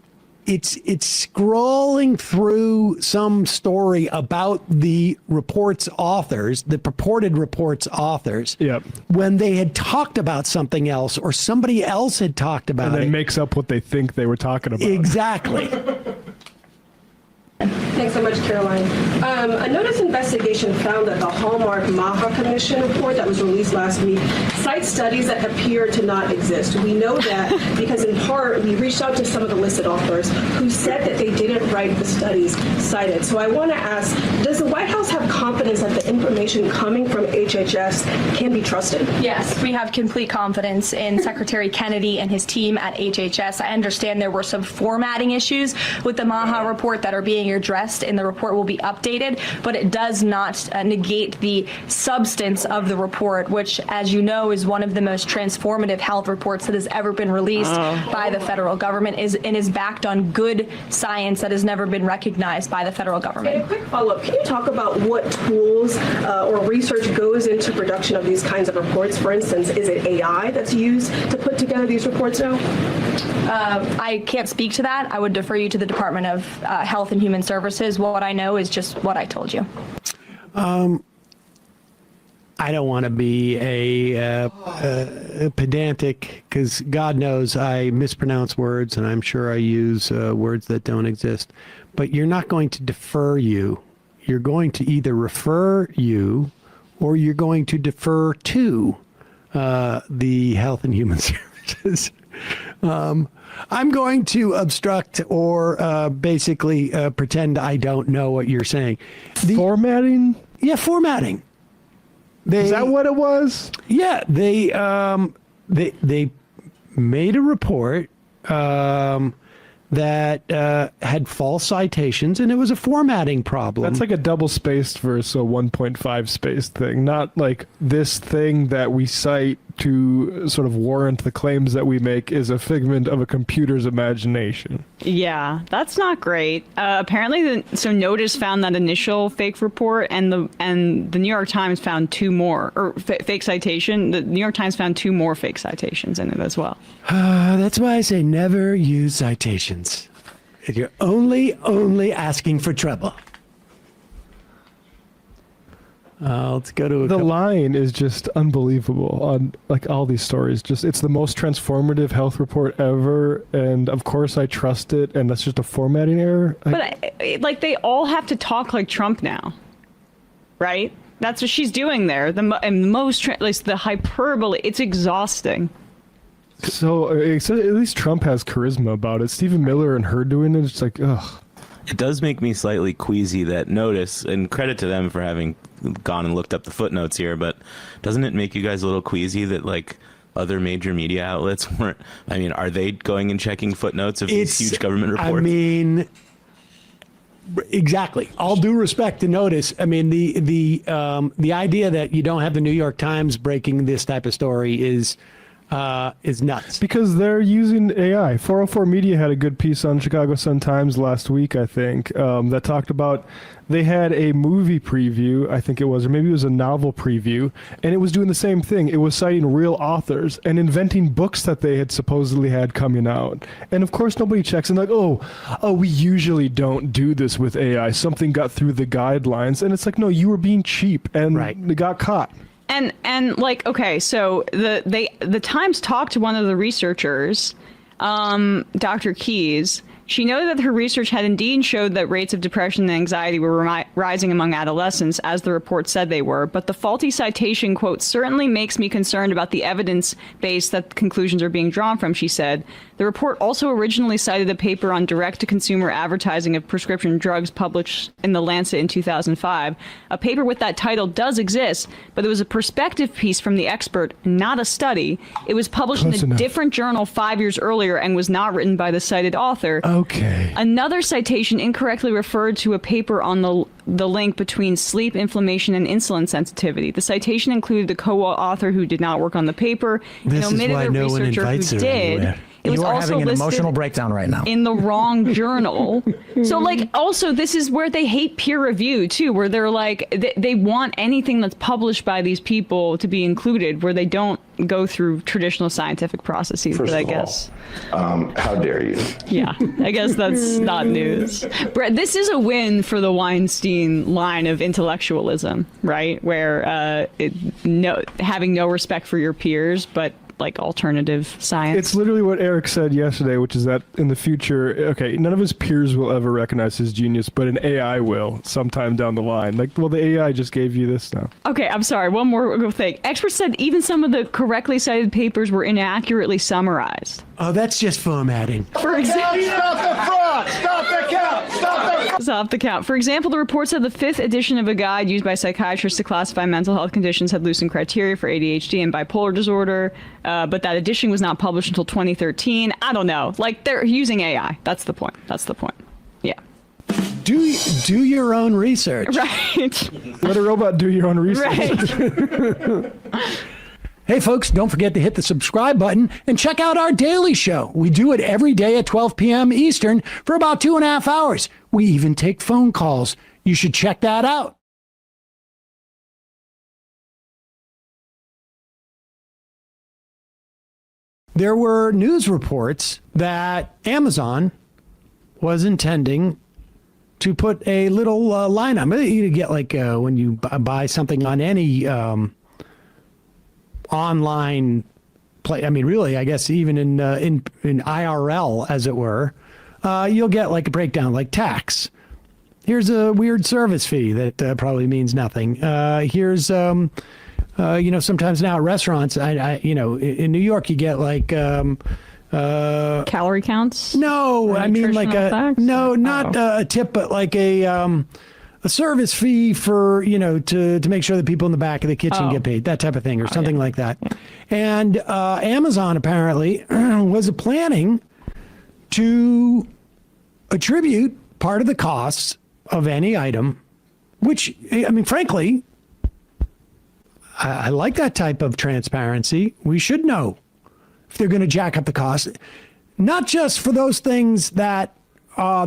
it's scrolling through some story about the report's authors, the purported report's authors, Yep. when they had talked about something else or somebody else had talked about And then it. makes up what they think they were talking about. Exactly. Thanks so much, Caroline. A Notice investigation found that the Hallmark Maha Commission report that was released last week cites studies that appear to not exist. We know that because in part we reached out to some of the listed authors who said that they didn't write the studies cited. So I want to ask, does the White House have confidence that the information coming from HHS can be trusted? Yes, we have complete confidence in Secretary Kennedy and his team at HHS. I understand there were some formatting issues with the Maha report that are being addressed, and the report will be updated, but it does not negate the substance of the report, which, as you know, is one of the most transformative health reports that has ever been released by the federal government, and is backed on good science that has never been recognized by the federal government. And a quick follow-up, can you talk about what tools or research goes into production of these kinds of reports? For instance, is it AI that's used to put together these reports now? I can't speak to that. I would defer you to the Department of Health and Human Services. What I know is just what I told you. I don't want to be a pedantic, because God knows I mispronounce words and I'm sure I use words that don't exist. But you're not going to defer you. You're going to either refer you or you're going to defer to the Health and Human Services. I'm going to obstruct or basically pretend I don't know what you're saying. Formatting? Yeah, formatting. Is that what it was? Yeah, they made a report that had false citations, and it was a formatting problem. That's like a double spaced versus a 1.5 spaced thing, not like this thing that we cite to sort of warrant the claims that we make is a figment of a computer's imagination. Yeah, that's not great. Apparently, so Notice found that initial fake report, and the New York Times found two more, or fake citation. The New York Times found two more fake citations in it as well. That's why I say never use citations. If you're only asking for trouble. Let's go to The line is just unbelievable on like all these stories. Just it's the most transformative health report ever, and of course I trust it, and that's just a formatting error. But like they all have to talk like Trump now, right? That's what she's doing there. The hyperbole. It's exhausting. So at least Trump has charisma about it. Stephen Miller and her doing it, it's like, ugh. It does make me slightly queasy that Notice, and credit to them for having gone and looked up the footnotes here, but doesn't it make you guys a little queasy that like other major media outlets weren't? I mean, are they going and checking footnotes of these huge government reports? I mean, exactly. All due respect to Notice. I mean, the idea that you don't have the New York Times breaking this type of story is nuts. Because they're using AI. 404 Media had a good piece on Chicago Sun-Times last week, I think, that talked about they had a movie preview, I think it was, or maybe it was a novel preview, and it was doing the same thing. It was citing real authors and inventing books that they had supposedly had coming out. And of course, nobody checks and like, oh, we usually don't do this with AI. Something got through the guidelines. And it's like, no, you were being cheap and they got caught. And like, okay, so the Times talked to one of the researchers, Dr. Keyes. She noted that her research had indeed showed that rates of depression and anxiety were rising among adolescents, as the report said they were. But the faulty citation, quote, certainly makes me concerned about the evidence base that conclusions are being drawn from, she said. The report also originally cited a paper on direct-to-consumer advertising of prescription drugs published in The Lancet in 2005. A paper with that title does exist, but it was a perspective piece from the expert, not a study. It was published in a different journal 5 years earlier and was not written by the cited author. Okay. Another citation incorrectly referred to a paper on the link between sleep inflammation and insulin sensitivity. The citation included the co-author who did not work on the paper and omitted the researcher who did. It was you are also having an listed emotional breakdown right now. in the wrong journal. So like, also this is where they hate peer review too, where they're like, they want anything that's published by these people to be included, where they don't go through traditional scientific processes. First but I of guess. all, how dare you? Yeah, I guess that's not news. Brett, this is a win for the Weinstein line of intellectualism, right? Where having no respect for your peers, but like alternative science. It's literally what Eric said yesterday, which is that in the future, okay, none of his peers will ever recognize his genius, but an AI will sometime down the line. Like, well, the AI just gave you this now. Okay, I'm sorry. One more thing. Experts said even some of the correctly cited papers were inaccurately summarized. Oh, that's just formatting. For example, Stop the fraud! Stop the count! Stop the count. For example, the report said the 5th edition of a guide used by psychiatrists to classify mental health conditions had loosened criteria for ADHD and bipolar disorder, but that edition was not published until 2013. I don't know. Like, they're using AI. That's the point. Yeah. Do your own research. Right. Let a robot do your own research. Right. Hey, folks, don't forget to hit the subscribe button and check out our daily show. We do it every day at 12 p.m. Eastern for about 2.5 hours. We even take phone calls. You should check that out. There were news reports that Amazon was intending to put a little line on. You get like when you buy something on any online play. I mean, really, I guess even in IRL, as it were, you'll get like a breakdown, like tax. Here's a weird service fee that probably means nothing. Here's sometimes now at restaurants, in New York, you get like calorie counts. No, I mean like not a tip, but like a service fee for, to make sure that people in the back of the kitchen get paid, that type of thing, or something like that. Yeah. And Amazon apparently was planning to attribute part of the costs of any item, which, I mean, frankly, I like that type of transparency. We should know if they're going to jack up the cost, not just for those things that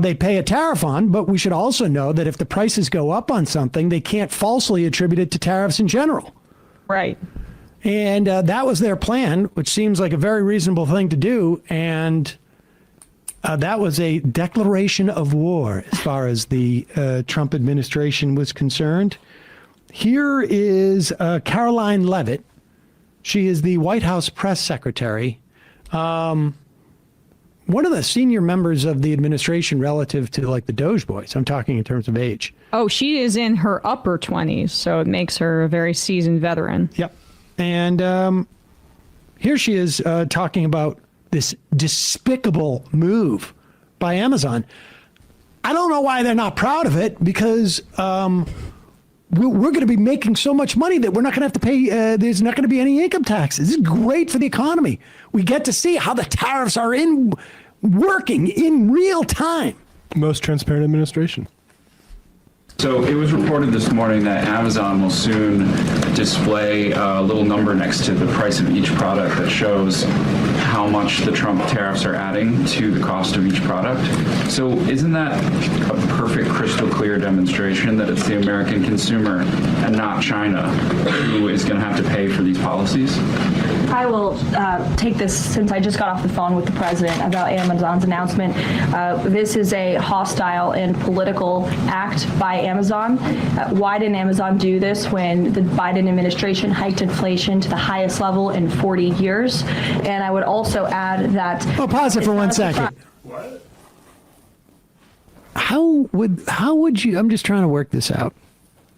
they pay a tariff on, but we should also know that if the prices go up on something, they can't falsely attribute it to tariffs in general. Right. And that was their plan, which seems like a very reasonable thing to do. And that was a declaration of war as far as the Trump administration was concerned. Here is Caroline Leavitt. She is the White House press secretary. One of the senior members of the administration relative to like the Doge Boys. I'm talking in terms of age. Oh, she is in her upper 20s, so it makes her a very seasoned veteran. Yep. And here she is talking about this despicable move by Amazon. I don't know why they're not proud of it, because we're going to be making so much money that we're not going to have to pay. There's not going to be any income taxes. This is great for the economy. We get to see how the tariffs are working in real time. Most transparent administration. So it was reported this morning that Amazon will soon display a little number next to the price of each product that shows how much the Trump tariffs are adding to the cost of each product. So isn't that a perfect, crystal clear demonstration that it's the American consumer and not China who is going to have to pay for these policies? I will take this, since I just got off the phone with the president about Amazon's announcement. This is a hostile and political act by Amazon. Why didn't Amazon do this when the Biden administration hiked inflation to the highest level in 40 years? And I would also add that... Oh, pause it for 1 second. What? How would you, I'm just trying to work this out.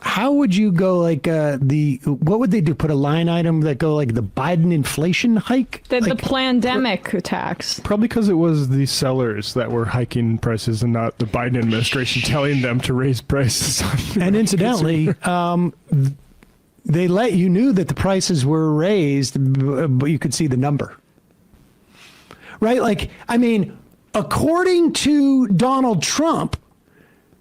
How would you go like what would they do? Put a line item that go like the Biden inflation hike? The pandemic tax. Probably because it was the sellers that were hiking prices and not the Biden administration telling them to raise prices. And incidentally, they knew that the prices were raised, but you could see the number. Right? Like, I mean, according to Donald Trump,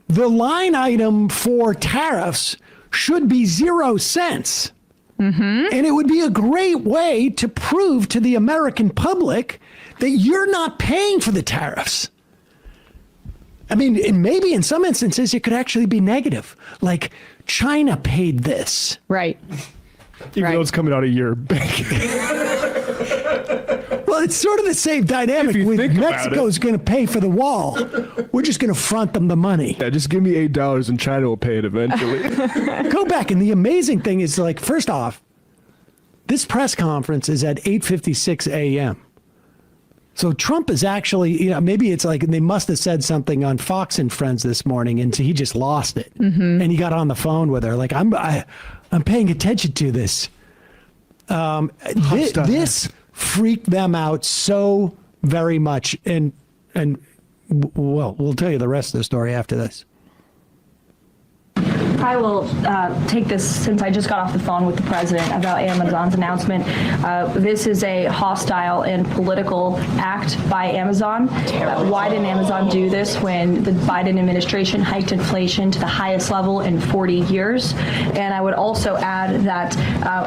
the line item for tariffs should be 0 cents. Mm-hmm. And it would be a great way to prove to the American public that you're not paying for the tariffs. I mean, maybe in some instances, it could actually be negative. Like, China paid this. Right. Even though it's coming out of your bank. Well, it's sort of the same dynamic with Mexico's going to pay for the wall. We're just going to front them the money. Yeah, just give me $8 and China will pay it eventually. Go back. And the amazing thing is, like, first off, this press conference is at 8:56 a.m. So Trump is actually, maybe it's like they must have said something on Fox and Friends this morning, and so he just lost it. And he got on the phone with her, like, I'm paying attention to this. This freaked them out so very much, and well, we'll tell you the rest of the story after this. I will take this since I just got off the phone with the president about Amazon's announcement. This is a hostile and political act by Amazon. Why didn't Amazon do this when the Biden administration hiked inflation to the highest level in 40 years? And I would also add that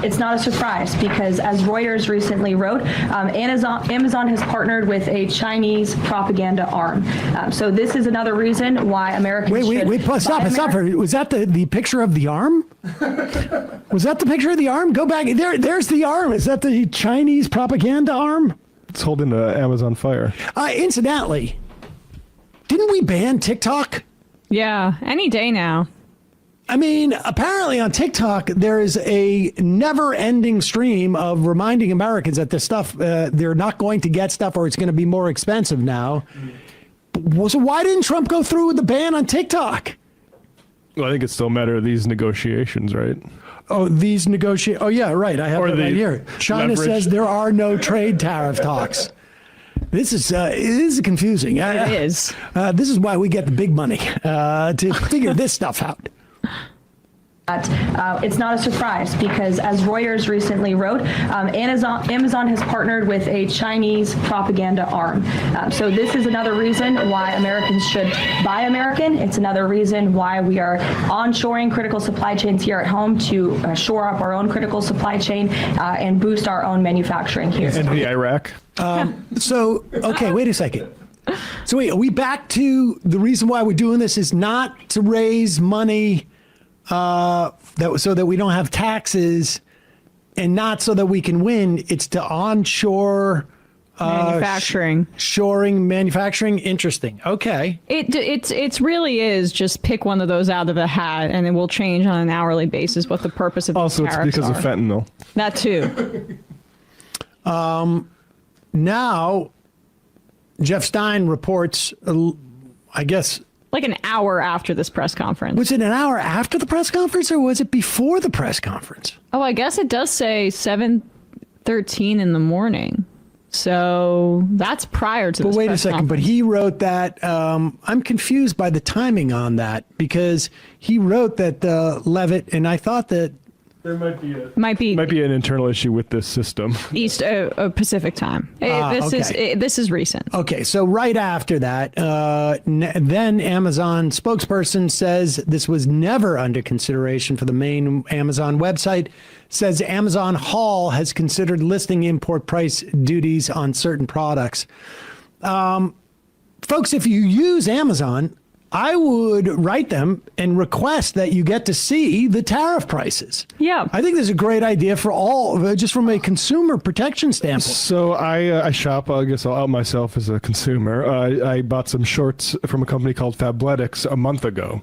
it's not a surprise because, as Reuters recently wrote, Amazon has partnered with a Chinese propaganda arm. So this is another reason why Americans Stop. Was that the picture of the arm? Was that the picture of the arm? Go back. There's the arm. Is that the Chinese propaganda arm? It's holding the Amazon Fire. Incidentally, didn't we ban TikTok? Yeah, any day now. I mean, apparently on TikTok, there is a never-ending stream of reminding Americans that this stuff, they're not going to get stuff or it's going to be more expensive now. So why didn't Trump go through with the ban on TikTok? Well, I think it's still a matter of these negotiations, right? Oh, Oh, yeah, right. I have it right here. China says there are no trade tariff talks. This is confusing. It is. This is why we get the big money to figure this stuff out. It's not a surprise because, as Reuters recently wrote, Amazon has partnered with a Chinese propaganda arm. So this is another reason why Americans should buy American. It's another reason why we are onshoring critical supply chains here at home to shore up our own critical supply chain and boost our own manufacturing here. And the Iraq. So, okay, wait a second. So wait, are we back to the reason why we're doing this is not to raise money so that we don't have taxes, and not so that we can win. It's to onshore manufacturing, shoring manufacturing. Interesting. Okay. It's really is just pick one of those out of a hat, and it will change on an hourly basis what the purpose of also the tariffs it's because are. of fentanyl. That too. Now, Jeff Stein reports, I guess. Like an hour after this press conference. Was it an hour after the press conference or was it before the press conference? Oh, I guess it does say 7:13 in the morning. So that's prior to this But wait a press second, conference. but he wrote that, I'm confused by the timing on that because he wrote that Levitt, and I thought that there might be an internal issue with this system. East Pacific time. This is recent. Okay, so right after that, then Amazon spokesperson says this was never under consideration for the main Amazon website. Says Amazon Hall has considered listing import price duties on certain products. Folks, if you use Amazon, I would write them and request that you get to see the tariff prices. Yeah. I think this is a great idea for all, just from a consumer protection standpoint. So I shop, I guess I'll out myself as a consumer. I bought some shorts from a company called Fabletics a month ago.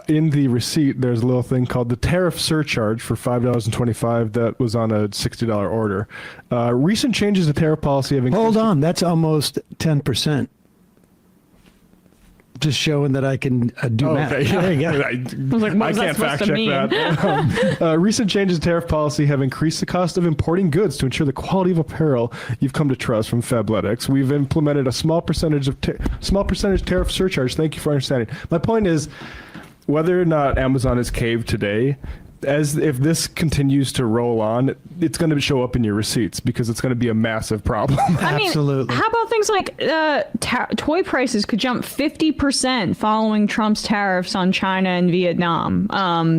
In the receipt, there's a little thing called the tariff surcharge for $5.25 that was on a $60 order. Recent changes to tariff policy have increased. Hold on, that's almost 10%. Just showing that I can do math. Okay. There you go. I can't fact check that. Recent changes to tariff policy have increased the cost of importing goods to ensure the quality of apparel you've come to trust from Fabletics. We've implemented a small percentage tariff surcharge. Thank you for understanding. My point is, whether or not Amazon is caved today, if this continues to roll on, it's going to show up in your receipts because it's going to be a massive problem. Absolutely. How about things like toy prices could jump 50% following Trump's tariffs on China and Vietnam?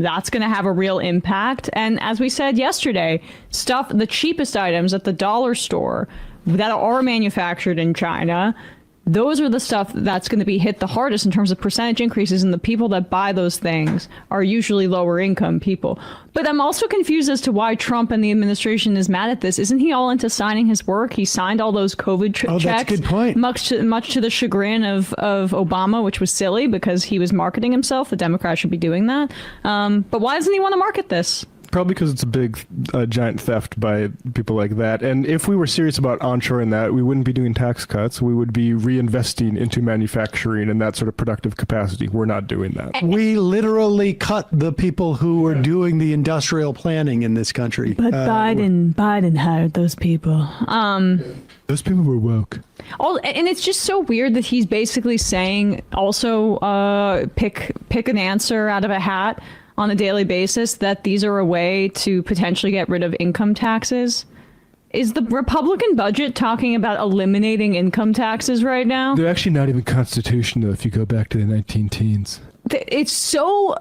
That's going to have a real impact. And as we said yesterday, the cheapest items at the dollar store that are manufactured in China, those are the stuff that's going to be hit the hardest in terms of percentage increases, and the people that buy those things are usually lower income people. But I'm also confused as to why Trump and the administration is mad at this. Isn't he all into signing his work? He signed all those COVID checks. That's a good point. Much to the chagrin of Obama, which was silly because he was marketing himself. The Democrats should be doing that. But why doesn't he want to market this? Probably because it's a big, giant theft by people like that. And if we were serious about onshoring that, we wouldn't be doing tax cuts. We would be reinvesting into manufacturing and that sort of productive capacity. We're not doing that. We literally cut the people who were doing the industrial planning in this country. But Biden hired those people. Those people were woke. And it's just so weird that he's basically saying also pick an answer out of a hat on a daily basis, that these are a way to potentially get rid of income taxes. Is the Republican budget talking about eliminating income taxes right now? They're actually not even constitutional if you go back to the 19-teens. It's so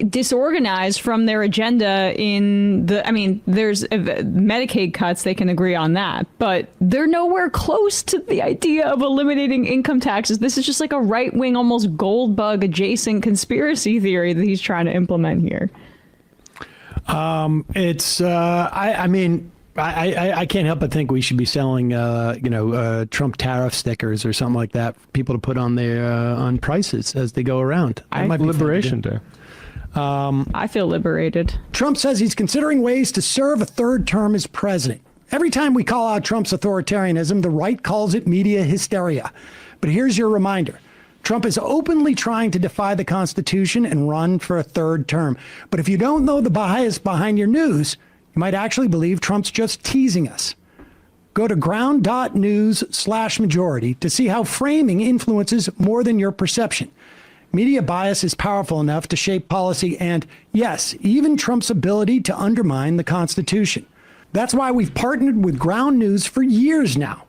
disorganized from their agenda there's Medicaid cuts, they can agree on that, but they're nowhere close to the idea of eliminating income taxes. This is just like a right-wing, almost gold bug adjacent conspiracy theory that he's trying to implement here. I can't help but think we should be selling, Trump tariff stickers or something like that for people to put on their on prices as they go around. Might be Liberation Day. I feel liberated. Trump says he's considering ways to serve a third term as president. Every time we call out Trump's authoritarianism, the right calls it media hysteria. But here's your reminder. Trump is openly trying to defy the Constitution and run for a third term. But if you don't know the bias behind your news, you might actually believe Trump's just teasing us. Go to ground.news/majority to see how framing influences more than your perception. Media bias is powerful enough to shape policy and, yes, even Trump's ability to undermine the Constitution. That's why we've partnered with Ground News for years now.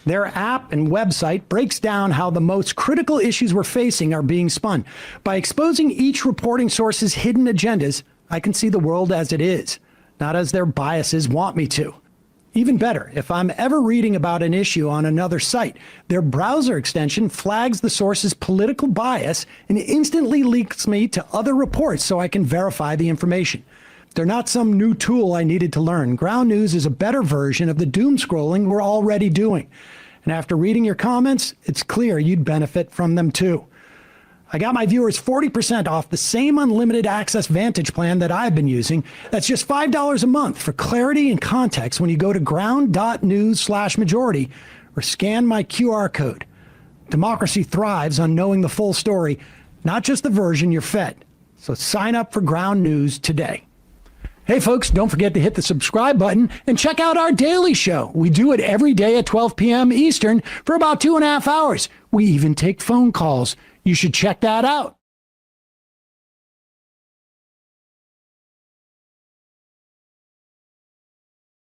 Their app and website breaks down how the most critical issues we're facing are being spun. By exposing each reporting source's hidden agendas, I can see the world as it is, not as their biases want me to. Even better, if I'm ever reading about an issue on another site, their browser extension flags the source's political bias and instantly links me to other reports so I can verify the information. They're not some new tool I needed to learn. Ground News is a better version of the doom scrolling we're already doing. And after reading your comments, it's clear you'd benefit from them too. I got my viewers 40% off the same unlimited access Vantage plan that I've been using. That's just $5 a month for clarity and context when you go to ground.news/majority or scan my QR code. Democracy thrives on knowing the full story, not just the version you're fed. So sign up for Ground News today. Hey folks, don't forget to hit the subscribe button and check out our daily show. We do it every day at 12 p.m. Eastern for about 2.5 hours. We even take phone calls. You should check that out.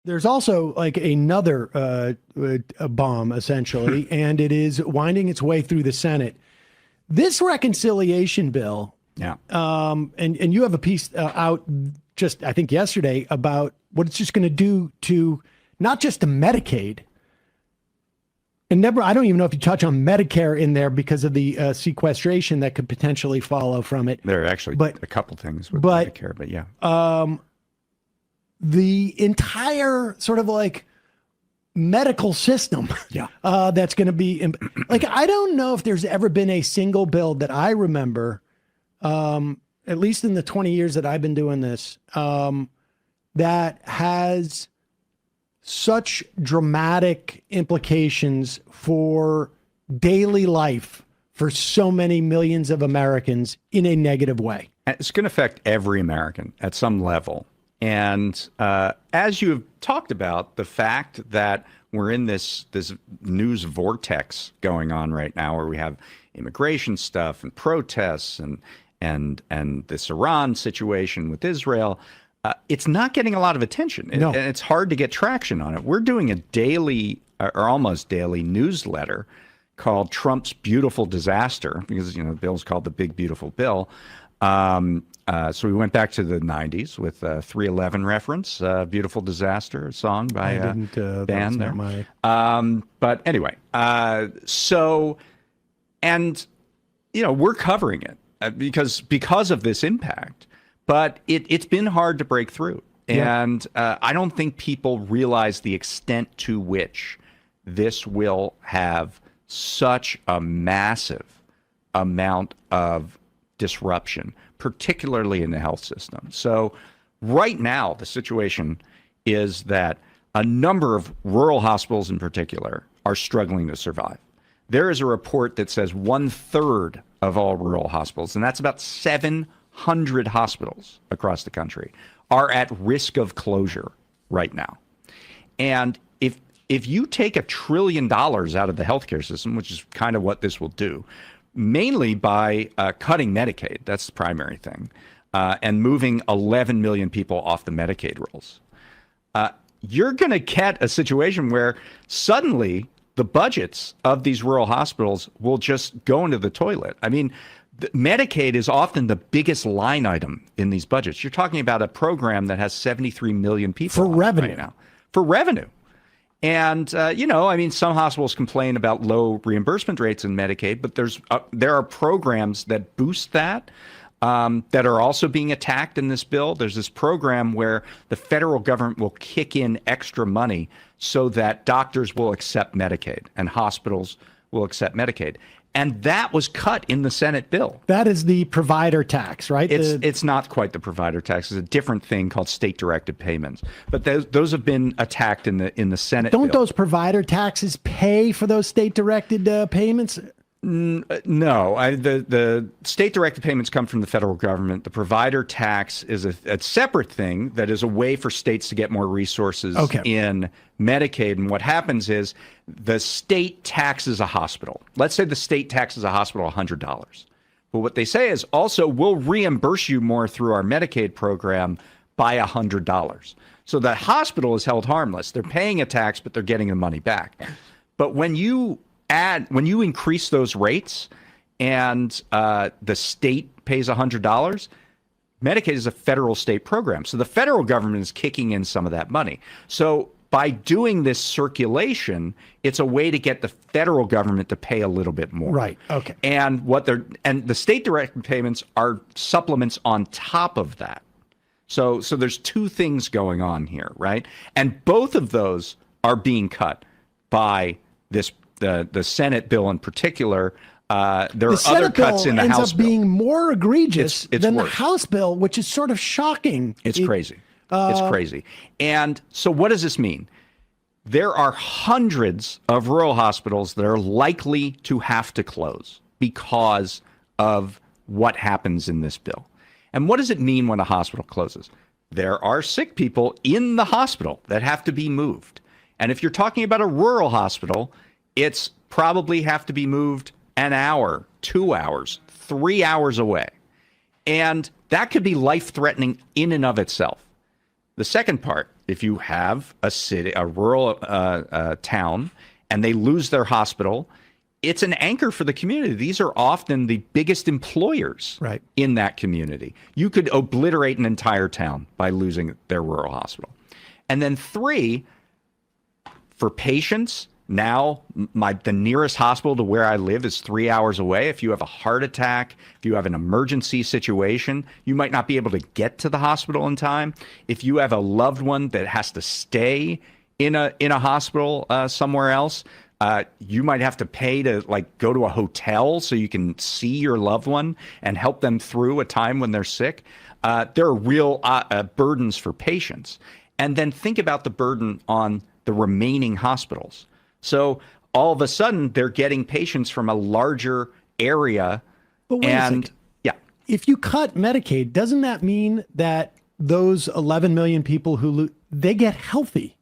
There's also like another a bomb, essentially, and it is winding its way through the Senate. This reconciliation bill, and you have a piece out just, I think, yesterday about what it's just going to do to not just to Medicaid. And never, I don't even know if you touch on Medicare in there because of the sequestration that could potentially follow from it. There are actually a couple things with Medicare, but yeah. The entire sort of like medical system that's going to be, like, I don't know if there's ever been a single bill that I remember, at least in the 20 years that I've been doing this, that has such dramatic implications for daily life for so many millions of Americans in a negative way. It's going to affect every American at some level. And as you have talked about, the fact that we're in this news vortex going on right now where we have immigration stuff and protests and this Iran situation with Israel, it's not getting a lot of attention. No. And it's hard to get traction on it. We're doing a daily or almost daily newsletter called Trump's Beautiful Disaster, because, the bill's called the Big Beautiful Bill. So we went back to the 90s with a 311 reference, Beautiful Disaster, a song by a band there. But anyway, so And, we're covering it because of this impact. But it's been hard to break through. And I don't think people realize the extent to which this will have such a massive amount of disruption, particularly in the health system. So right now, the situation is that a number of rural hospitals in particular are struggling to survive. There is a report that says 1/3 of all rural hospitals, and that's about 700 hospitals across the country, are at risk of closure right now. And if you take $1 trillion out of the healthcare system, which is kind of what this will do, mainly by cutting Medicaid, that's the primary thing, and moving 11 million people off the Medicaid rolls, you're going to get a situation where suddenly the budgets of these rural hospitals will just go into the toilet. I mean, Medicaid is often the biggest line item in these budgets. You're talking about a program that has 73 million people for revenue right now. For revenue. And, some hospitals complain about low reimbursement rates in Medicaid, but there are programs that boost that are also being attacked in this bill. There's this program where the federal government will kick in extra money so that doctors will accept Medicaid and hospitals will accept Medicaid. And that was cut in the Senate bill. That is the provider tax, right? It's not quite the provider tax. It's a different thing called state-directed payments. But those have been attacked in the Senate bill. Don't those provider taxes pay for those state-directed payments? No, the state-directed payments come from the federal government. The provider tax is a separate thing that is a way for states to get more resources in Medicaid. And what happens is the state taxes a hospital. Let's say the state taxes a hospital $100. But what they say is also we'll reimburse you more through our Medicaid program by $100. So the hospital is held harmless. They're paying a tax, but they're getting the money back. But when you increase those rates and the state pays $100, Medicaid is a federal state program. So the federal government is kicking in some of that money. So by doing this circulation, it's a way to get the federal government to pay a little bit more. Right. Okay. And the state direct payments are supplements on top of that. So there's two things going on here, right? And both of those are being cut by the Senate bill in particular. There are other cuts in the House bill. Ends up being more egregious it's than worse. the House bill, which is sort of shocking. It's crazy. It's crazy. And so what does this mean? There are hundreds of rural hospitals that are likely to have to close because of what happens in this bill. And what does it mean when a hospital closes? There are sick people in the hospital that have to be moved. And if you're talking about a rural hospital, it's probably have to be moved an hour, 2 hours, 3 hours away. And that could be life-threatening in and of itself. The second part, if you have a rural town, and they lose their hospital, it's an anchor for the community. These are often the biggest employers in that community. You could obliterate an entire town by losing their rural hospital. And then 3, for patients, now the nearest hospital to where I live is 3 hours away. If you have a heart attack, if you have an emergency situation, you might not be able to get to the hospital in time. If you have a loved one that has to stay in a hospital somewhere else, you might have to pay to go to a hotel so you can see your loved one and help them through a time when they're sick. There are real burdens for patients. And then think about the burden on the remaining hospitals. So all of a sudden, they're getting patients from a larger area. But wait a second. Yeah, if you cut Medicaid, doesn't that mean that those 11 million people they get healthy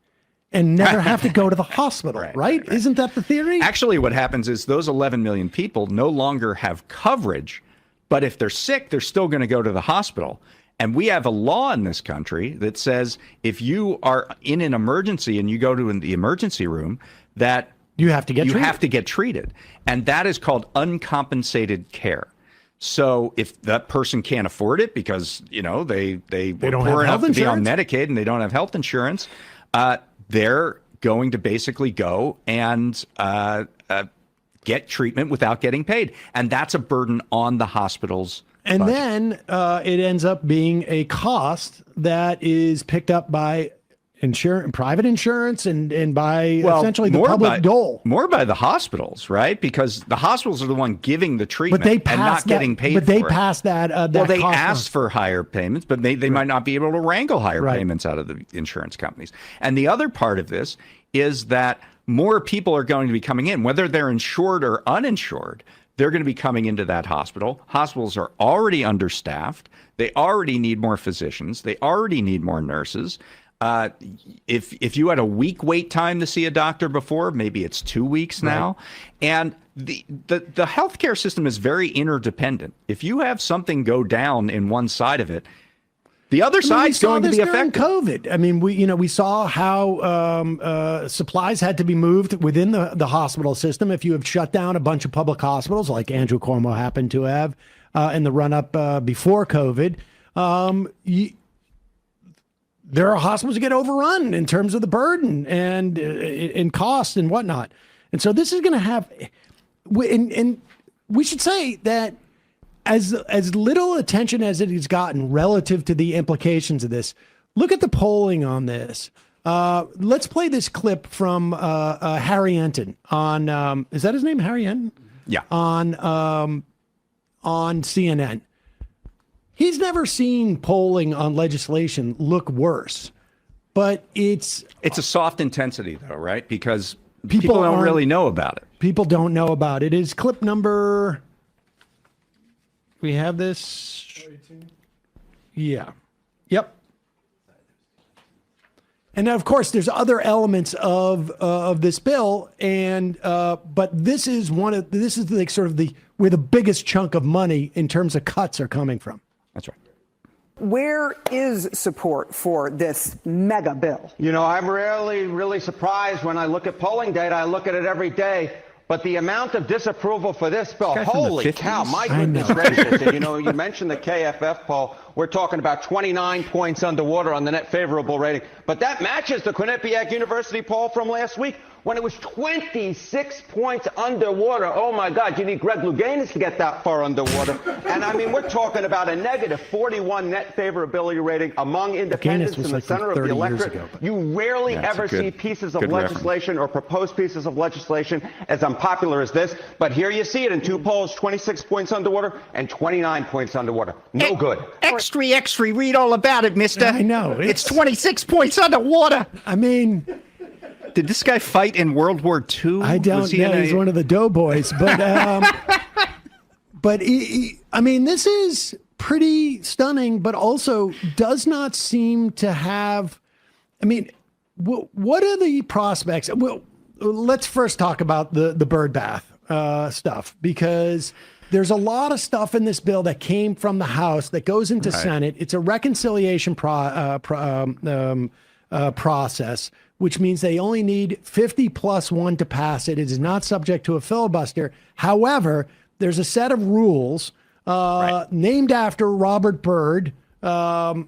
and never have to go to the hospital, right? Isn't that the theory? Actually, what happens is those 11 million people no longer have coverage, but if they're sick, they're still going to go to the hospital. And we have a law in this country that says if you are in an emergency and you go to the emergency room, that you have to get treated. And that is called uncompensated care. So if that person can't afford it because, they were poor enough to be on Medicaid and they don't have health insurance, they're going to basically go and get treatment without getting paid. And that's a burden on the hospitals. And budget. then it ends up being a cost that is picked up by private insurance and by essentially the public dole. More by the hospitals, right? Because the hospitals are the one giving the treatment and not getting paid but for it. But they pass that. Well, they asked for higher payments, but they might not be able to wrangle higher payments out of the insurance companies. And the other part of this is that more people are going to be coming in, whether they're insured or uninsured. They're going to be coming into that hospital. Hospitals are already understaffed. They already need more physicians. They already need more nurses. If you had a week wait time to see a doctor before, maybe it's 2 weeks now. And the healthcare system is very interdependent. If you have something go down in one side of it, the other side's going to be affected. COVID. I mean, we saw how supplies had to be moved within the hospital system. If you have shut down a bunch of public hospitals, like Andrew Cuomo happened to have in the run up before COVID, there are hospitals that get overrun in terms of the burden and in cost and whatnot. And so this is going to have, and we should say that as little attention as it has gotten relative to the implications of this, look at the polling on this. Let's play this clip from Harry Enton on, is that his name, Harry Enton? Yeah. On CNN. He's never seen polling on legislation look worse, but it's a soft intensity though, right? Because people don't really know about it. People don't know about it. Is clip number, we have this. 18? Yeah. Yep. And of course, there's other elements of this bill, and but this is like sort of where the biggest chunk of money in terms of cuts are coming from. That's right. Where is support for this mega bill? You know, I'm really surprised when I look at polling data. I look at it every day. But the amount of disapproval for this bill, holy cow, my goodness gracious. And, you know, you mentioned the KFF poll. We're talking about 29 points underwater on the net favorable rating. But that matches the Quinnipiac University poll from last week when it was 26 points underwater. Oh, my God, you need Greg Louganis to get that far underwater. And, I mean, we're talking about a negative 41 net favorability rating among independents in the center of the electorate. You rarely ever see pieces of legislation or proposed pieces of legislation as unpopular as this. But here you see it in two polls, 26 points underwater and 29 points underwater. No good. Extra, read all about it, mister. I know. It's 26 points underwater. I mean, did this guy fight in World War II? I don't know. He's one of the doughboys. But, I mean, this is pretty stunning, but also does not seem to have, I mean, what are the prospects? Well, let's first talk about the bird bath stuff, because there's a lot of stuff in this bill that came from the House that goes into Senate. It's a reconciliation process, which means they only need 50 plus 1 to pass it. It is not subject to a filibuster. However, there's a set of rules named after Robert Byrd, a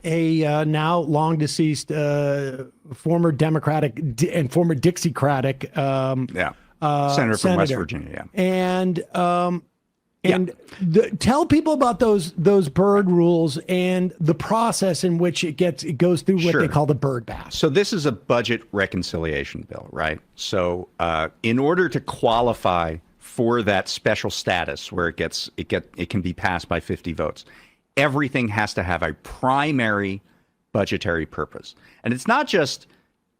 now long deceased former Democratic and former Dixiecratic senator from West Virginia. Tell people about those Byrd rules and the process in which it goes through what they call the Byrd bath. So this is a budget reconciliation bill, right? So in order to qualify for that special status where it can be passed by 50 votes, everything has to have a primary budgetary purpose. And it's not just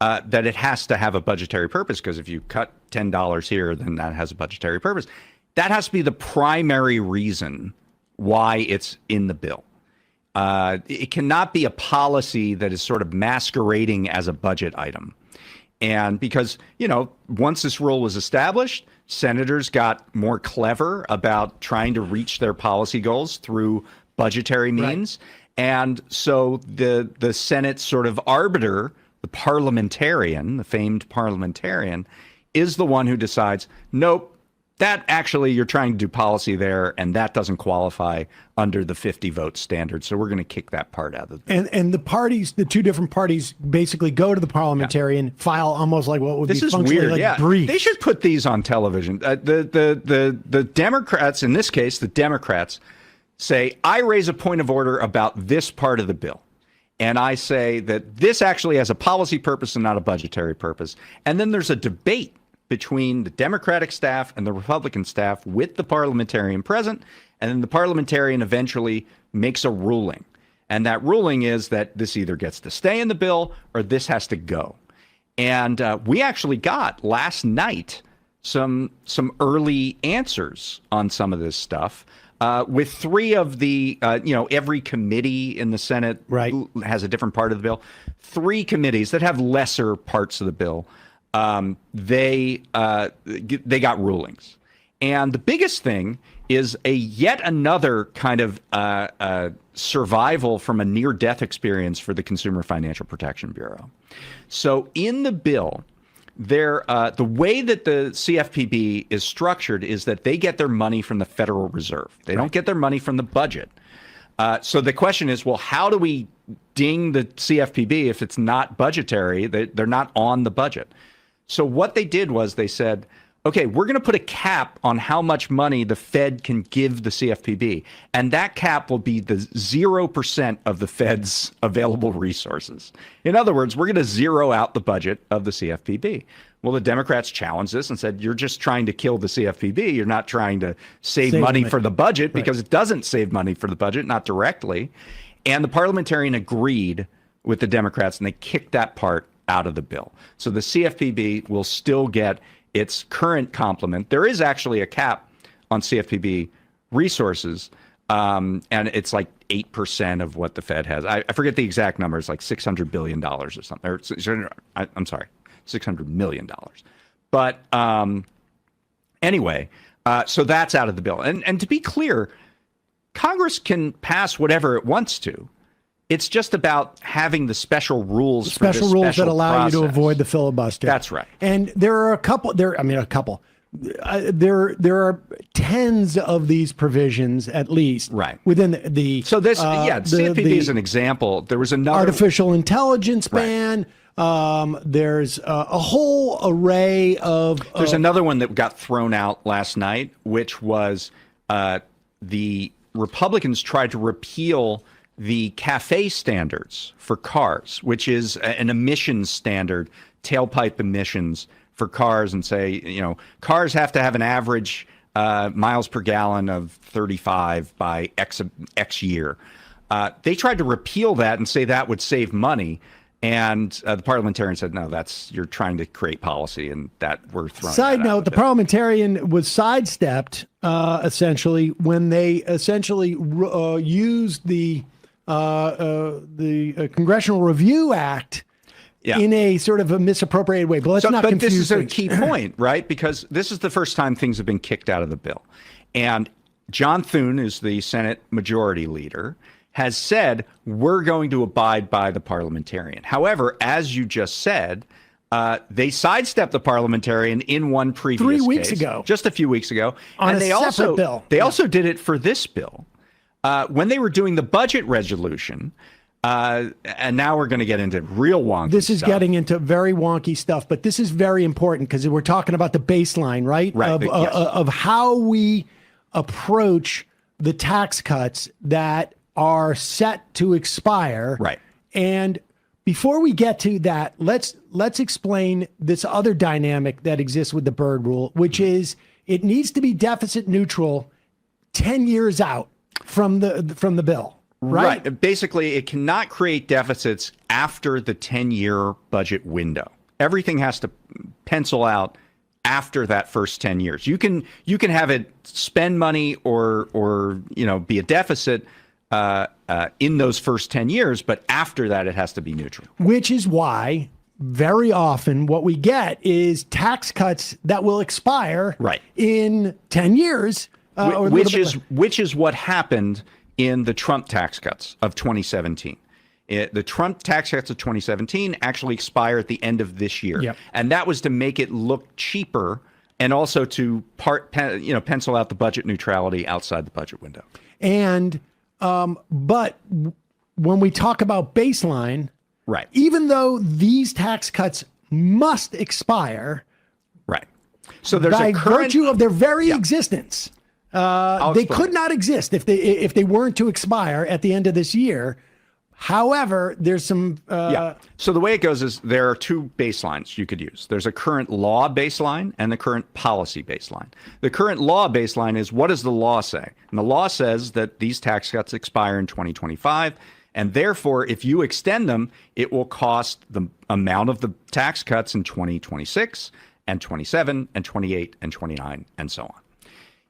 that it has to have a budgetary purpose, because if you cut $10 here, then that has a budgetary purpose. That has to be the primary reason why it's in the bill. It cannot be a policy that is sort of masquerading as a budget item. And because, you know, once this rule was established, senators got more clever about trying to reach their policy goals through budgetary means. Right. And so the Senate sort of arbiter, the parliamentarian, the famed parliamentarian, is the one who decides, nope, that actually you're trying to do policy there, and that doesn't qualify under the 50 vote standard. So we're going to kick that part out of the And the parties, the two different parties, basically go to the parliamentarian, file almost like what would this be is functionally weird. like Yeah, briefs. they should put these on television. The Democrats, in this case, the Democrats say, I raise a point of order about this part of the bill. And I say that this actually has a policy purpose and not a budgetary purpose. And then there's a debate between the Democratic staff and the Republican staff with the parliamentarian present. And then the parliamentarian eventually makes a ruling. And that ruling is that this either gets to stay in the bill or this has to go. And we actually got last night some early answers on some of this stuff. With three of the, every committee in the Senate has a different part of the bill. Three committees that have lesser parts of the bill, they got rulings. And the biggest thing is yet another kind of survival from a near-death experience for the Consumer Financial Protection Bureau. So in the bill, the way that the CFPB is structured is that they get their money from the Federal Reserve. They don't get their money from the budget. So the question is, well, how do we ding the CFPB if it's not budgetary? They're not on the budget. So what they did was they said, okay, we're going to put a cap on how much money the Fed can give the CFPB. And that cap will be the 0% of the Fed's available resources. In other words, we're going to zero out the budget of the CFPB. Well, the Democrats challenged this and said, you're just trying to kill the CFPB. You're not trying to save money for the budget because it doesn't save money for the budget, not directly. And the parliamentarian agreed with the Democrats and they kicked that part out of the bill. So the CFPB will still get its current complement. There is actually a cap on CFPB resources, and it's like 8% of what the Fed has. I forget the exact number. It's like $600 billion or something. I'm sorry, $600 million. But anyway, so that's out of the bill. And to be clear, Congress can pass whatever it wants to. It's just about having the special rules for this special rules that allow process. you to avoid the filibuster. That's right. And there are a couple. There are tens of these provisions at least. Within the. So this, CFPB is an example. There was another artificial intelligence ban. There's a whole array of. There's another one that got thrown out last night, which was the Republicans tried to repeal the CAFE standards for cars, which is an emissions standard, tailpipe emissions for cars, and say, cars have to have an average miles per gallon of 35 by X year. They tried to repeal that and say that would save money. And the parliamentarian said, no, you're trying to create policy, and that we're throwing. Side note, the parliamentarian was sidestepped essentially when they essentially used the Congressional Review Act in a sort of a misappropriated way. But let's not confuse this is a things. key point, right? Because this is the first time things have been kicked out of the bill. And John Thune, who's the Senate Majority Leader, has said, we're going to abide by the parliamentarian. However, as you just said, they sidestepped the parliamentarian in one previous 3 weeks case, ago. just a few weeks ago. On and a they separate bill. They also did it for this bill. When they were doing the budget resolution, and now we're going to get into real wonky This is stuff. getting into very wonky stuff, but this is very important because we're talking about the baseline, right? Of how we approach the tax cuts that are set to expire. Right. And before we get to that, let's explain this other dynamic that exists with the Byrd rule, which is it needs to be deficit neutral 10 years out from the bill. Right. Basically, it cannot create deficits after the 10-year budget window. Everything has to pencil out after that first 10 years. You can have it spend money or be a deficit in those first 10 years, but after that, it has to be neutral. Which is why very often what we get is tax cuts that will expire in 10 years. Which is what happened in the Trump tax cuts of 2017. The Trump tax cuts of 2017 actually expire at the end of this year. Yep. And that was to make it look cheaper and also to pencil out the budget neutrality outside the budget window. And but when we talk about baseline, right? Even though these tax cuts must expire, right? So there's by a current virtue of their very existence, they explain. could not exist if they weren't to expire at the end of this year. However, there's some. So the way it goes is there are two baselines you could use. There's a current law baseline and the current policy baseline. The current law baseline is, what does the law say? And the law says that these tax cuts expire in 2025. And therefore, if you extend them, it will cost the amount of the tax cuts in 2026 and 27 and 28 and 29 and so on.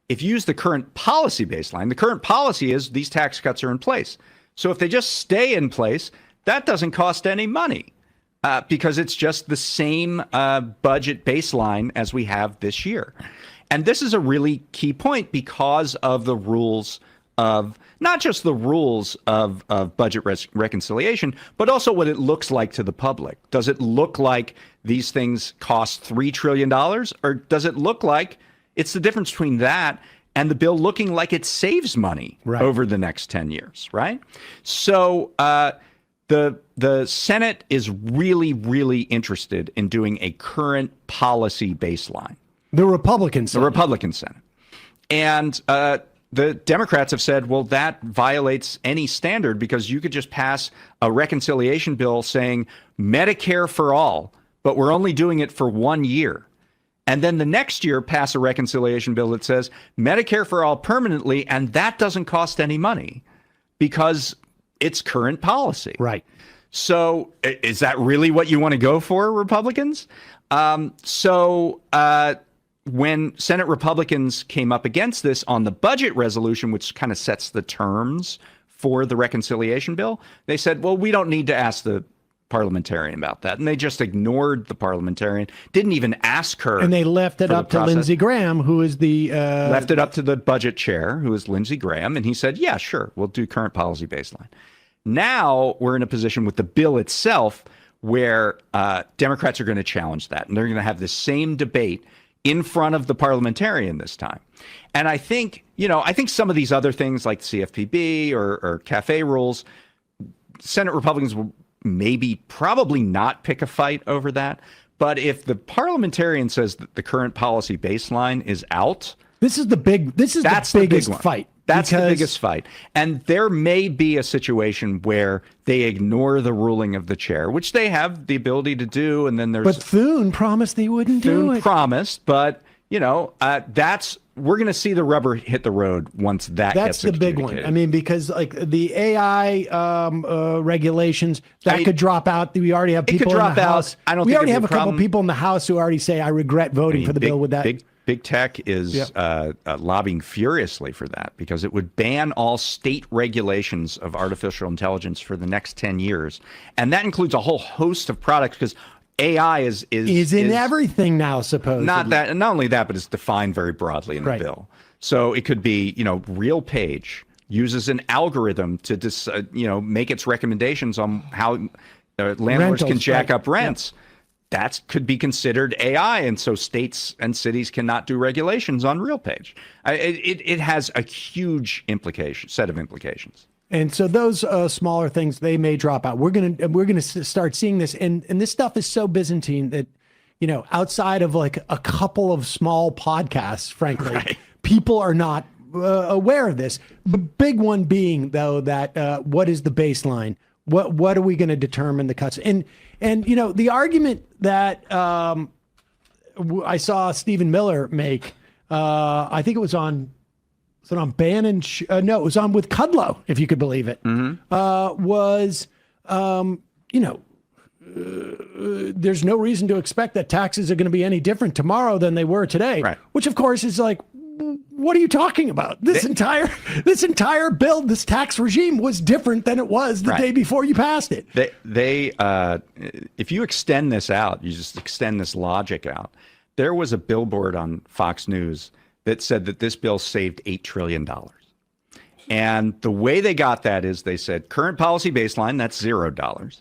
If you use the current policy baseline, the current policy is these tax cuts are in place. So if they just stay in place, that doesn't cost any money because it's just the same budget baseline as we have this year. And this is a really key point because of the rules of not just the rules of budget reconciliation, but also what it looks like to the public. Does it look like these things cost $3 trillion, or does it look like it's the difference between that and the bill looking like it saves money over the next 10 years, right? So the Senate is really, really interested in doing a current policy baseline. The Republican Senate. The Republican Senate. And the Democrats have said, well, that violates any standard because you could just pass a reconciliation bill saying Medicare for all, but we're only doing it for 1 year. And then the next year pass a reconciliation bill that says Medicare for all permanently, and that doesn't cost any money because it's current policy. Right. So is that really what you want to go for, Republicans? When Senate Republicans came up against this on the budget resolution, which kind of sets the terms for the reconciliation bill, they said, well, we don't need to ask the parliamentarian about that. And they just ignored the parliamentarian, didn't even ask her. And they left it up to Lindsey Graham, who is the... left it up to the budget chair, who is Lindsey Graham. And he said, yeah, sure, we'll do current policy baseline. Now we're in a position with the bill itself where Democrats are going to challenge that. And they're going to have the same debate in front of the parliamentarian this time. And I think some of these other things like CFPB or CAFE rules, Senate Republicans will probably not pick a fight over that. But if the parliamentarian says that the current policy baseline is out, that's the biggest fight. That's the biggest fight. And there may be a situation where they ignore the ruling of the chair, which they have the ability to do. And then But Thune promised they wouldn't do it. Thune promised, but we're going to see the rubber hit the road once that's the big one. I mean, because like the AI regulations could drop out. We already have people in the House. We already have a couple people in the House who already say, I regret voting for the bill with that. Big tech is lobbying furiously for that because it would ban all state regulations of artificial intelligence for the next 10 years. And that includes a whole host of products because AI is in everything now, supposedly. Not only that, but it's defined very broadly in the bill. So it could be, RealPage uses an algorithm to make its recommendations on how landlords can jack up rents. Yeah. That could be considered AI, and so states and cities cannot do regulations on RealPage. It has a huge set of implications. And so those smaller things, they may drop out. We're gonna start seeing this, and this stuff is so Byzantine that, outside of like a couple of small podcasts, frankly, people are not aware of this. The big one being though that what is the baseline? What are we going to determine the cuts? And the argument that I saw Stephen Miller make, I think it was on. So on Bannon, no, it was on with Kudlow, if you could believe it, there's no reason to expect that taxes are going to be any different tomorrow than they were today, which of course is like, what are you talking about? This entire bill, this tax regime was different than it was the day before you passed it. If you extend this out, you just extend this logic out. There was a billboard on Fox News that said that this bill saved $8 trillion. And the way they got that is they said current policy baseline, that's $0.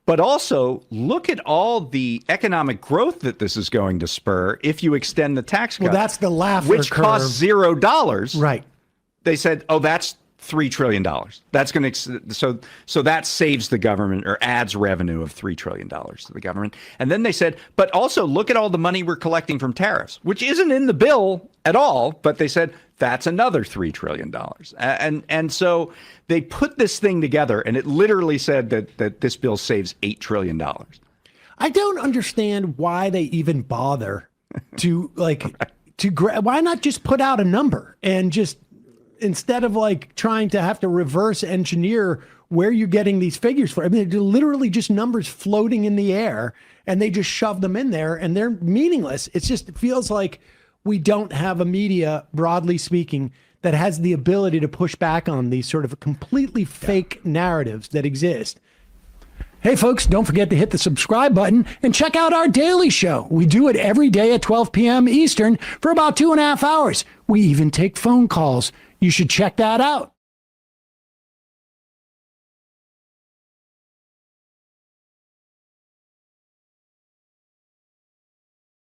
But also look at all the economic growth that this is going to spur if you extend the tax cut. Well, that's the Laffer which curve. costs $0. Right. They said, oh, that's $3 trillion. That's going to so that saves the government or adds revenue of $3 trillion to the government. And then they said, but also look at all the money we're collecting from tariffs, which isn't in the bill at all. But they said that's another $3 trillion. And so they put this thing together, and it literally said that this bill saves $8 trillion. I don't understand why they even bother to why not just put out a number and just, instead of like trying to have to reverse engineer where you're getting these figures for. I mean, they're literally just numbers floating in the air, and they just shove them in there, and they're meaningless. It feels like we don't have a media, broadly speaking, that has the ability to push back on these sort of completely fake narratives that exist. Hey, folks, don't forget to hit the subscribe button and check out our daily show. We do it every day at 12 p.m. Eastern for about 2.5 hours. We even take phone calls. You should check that out.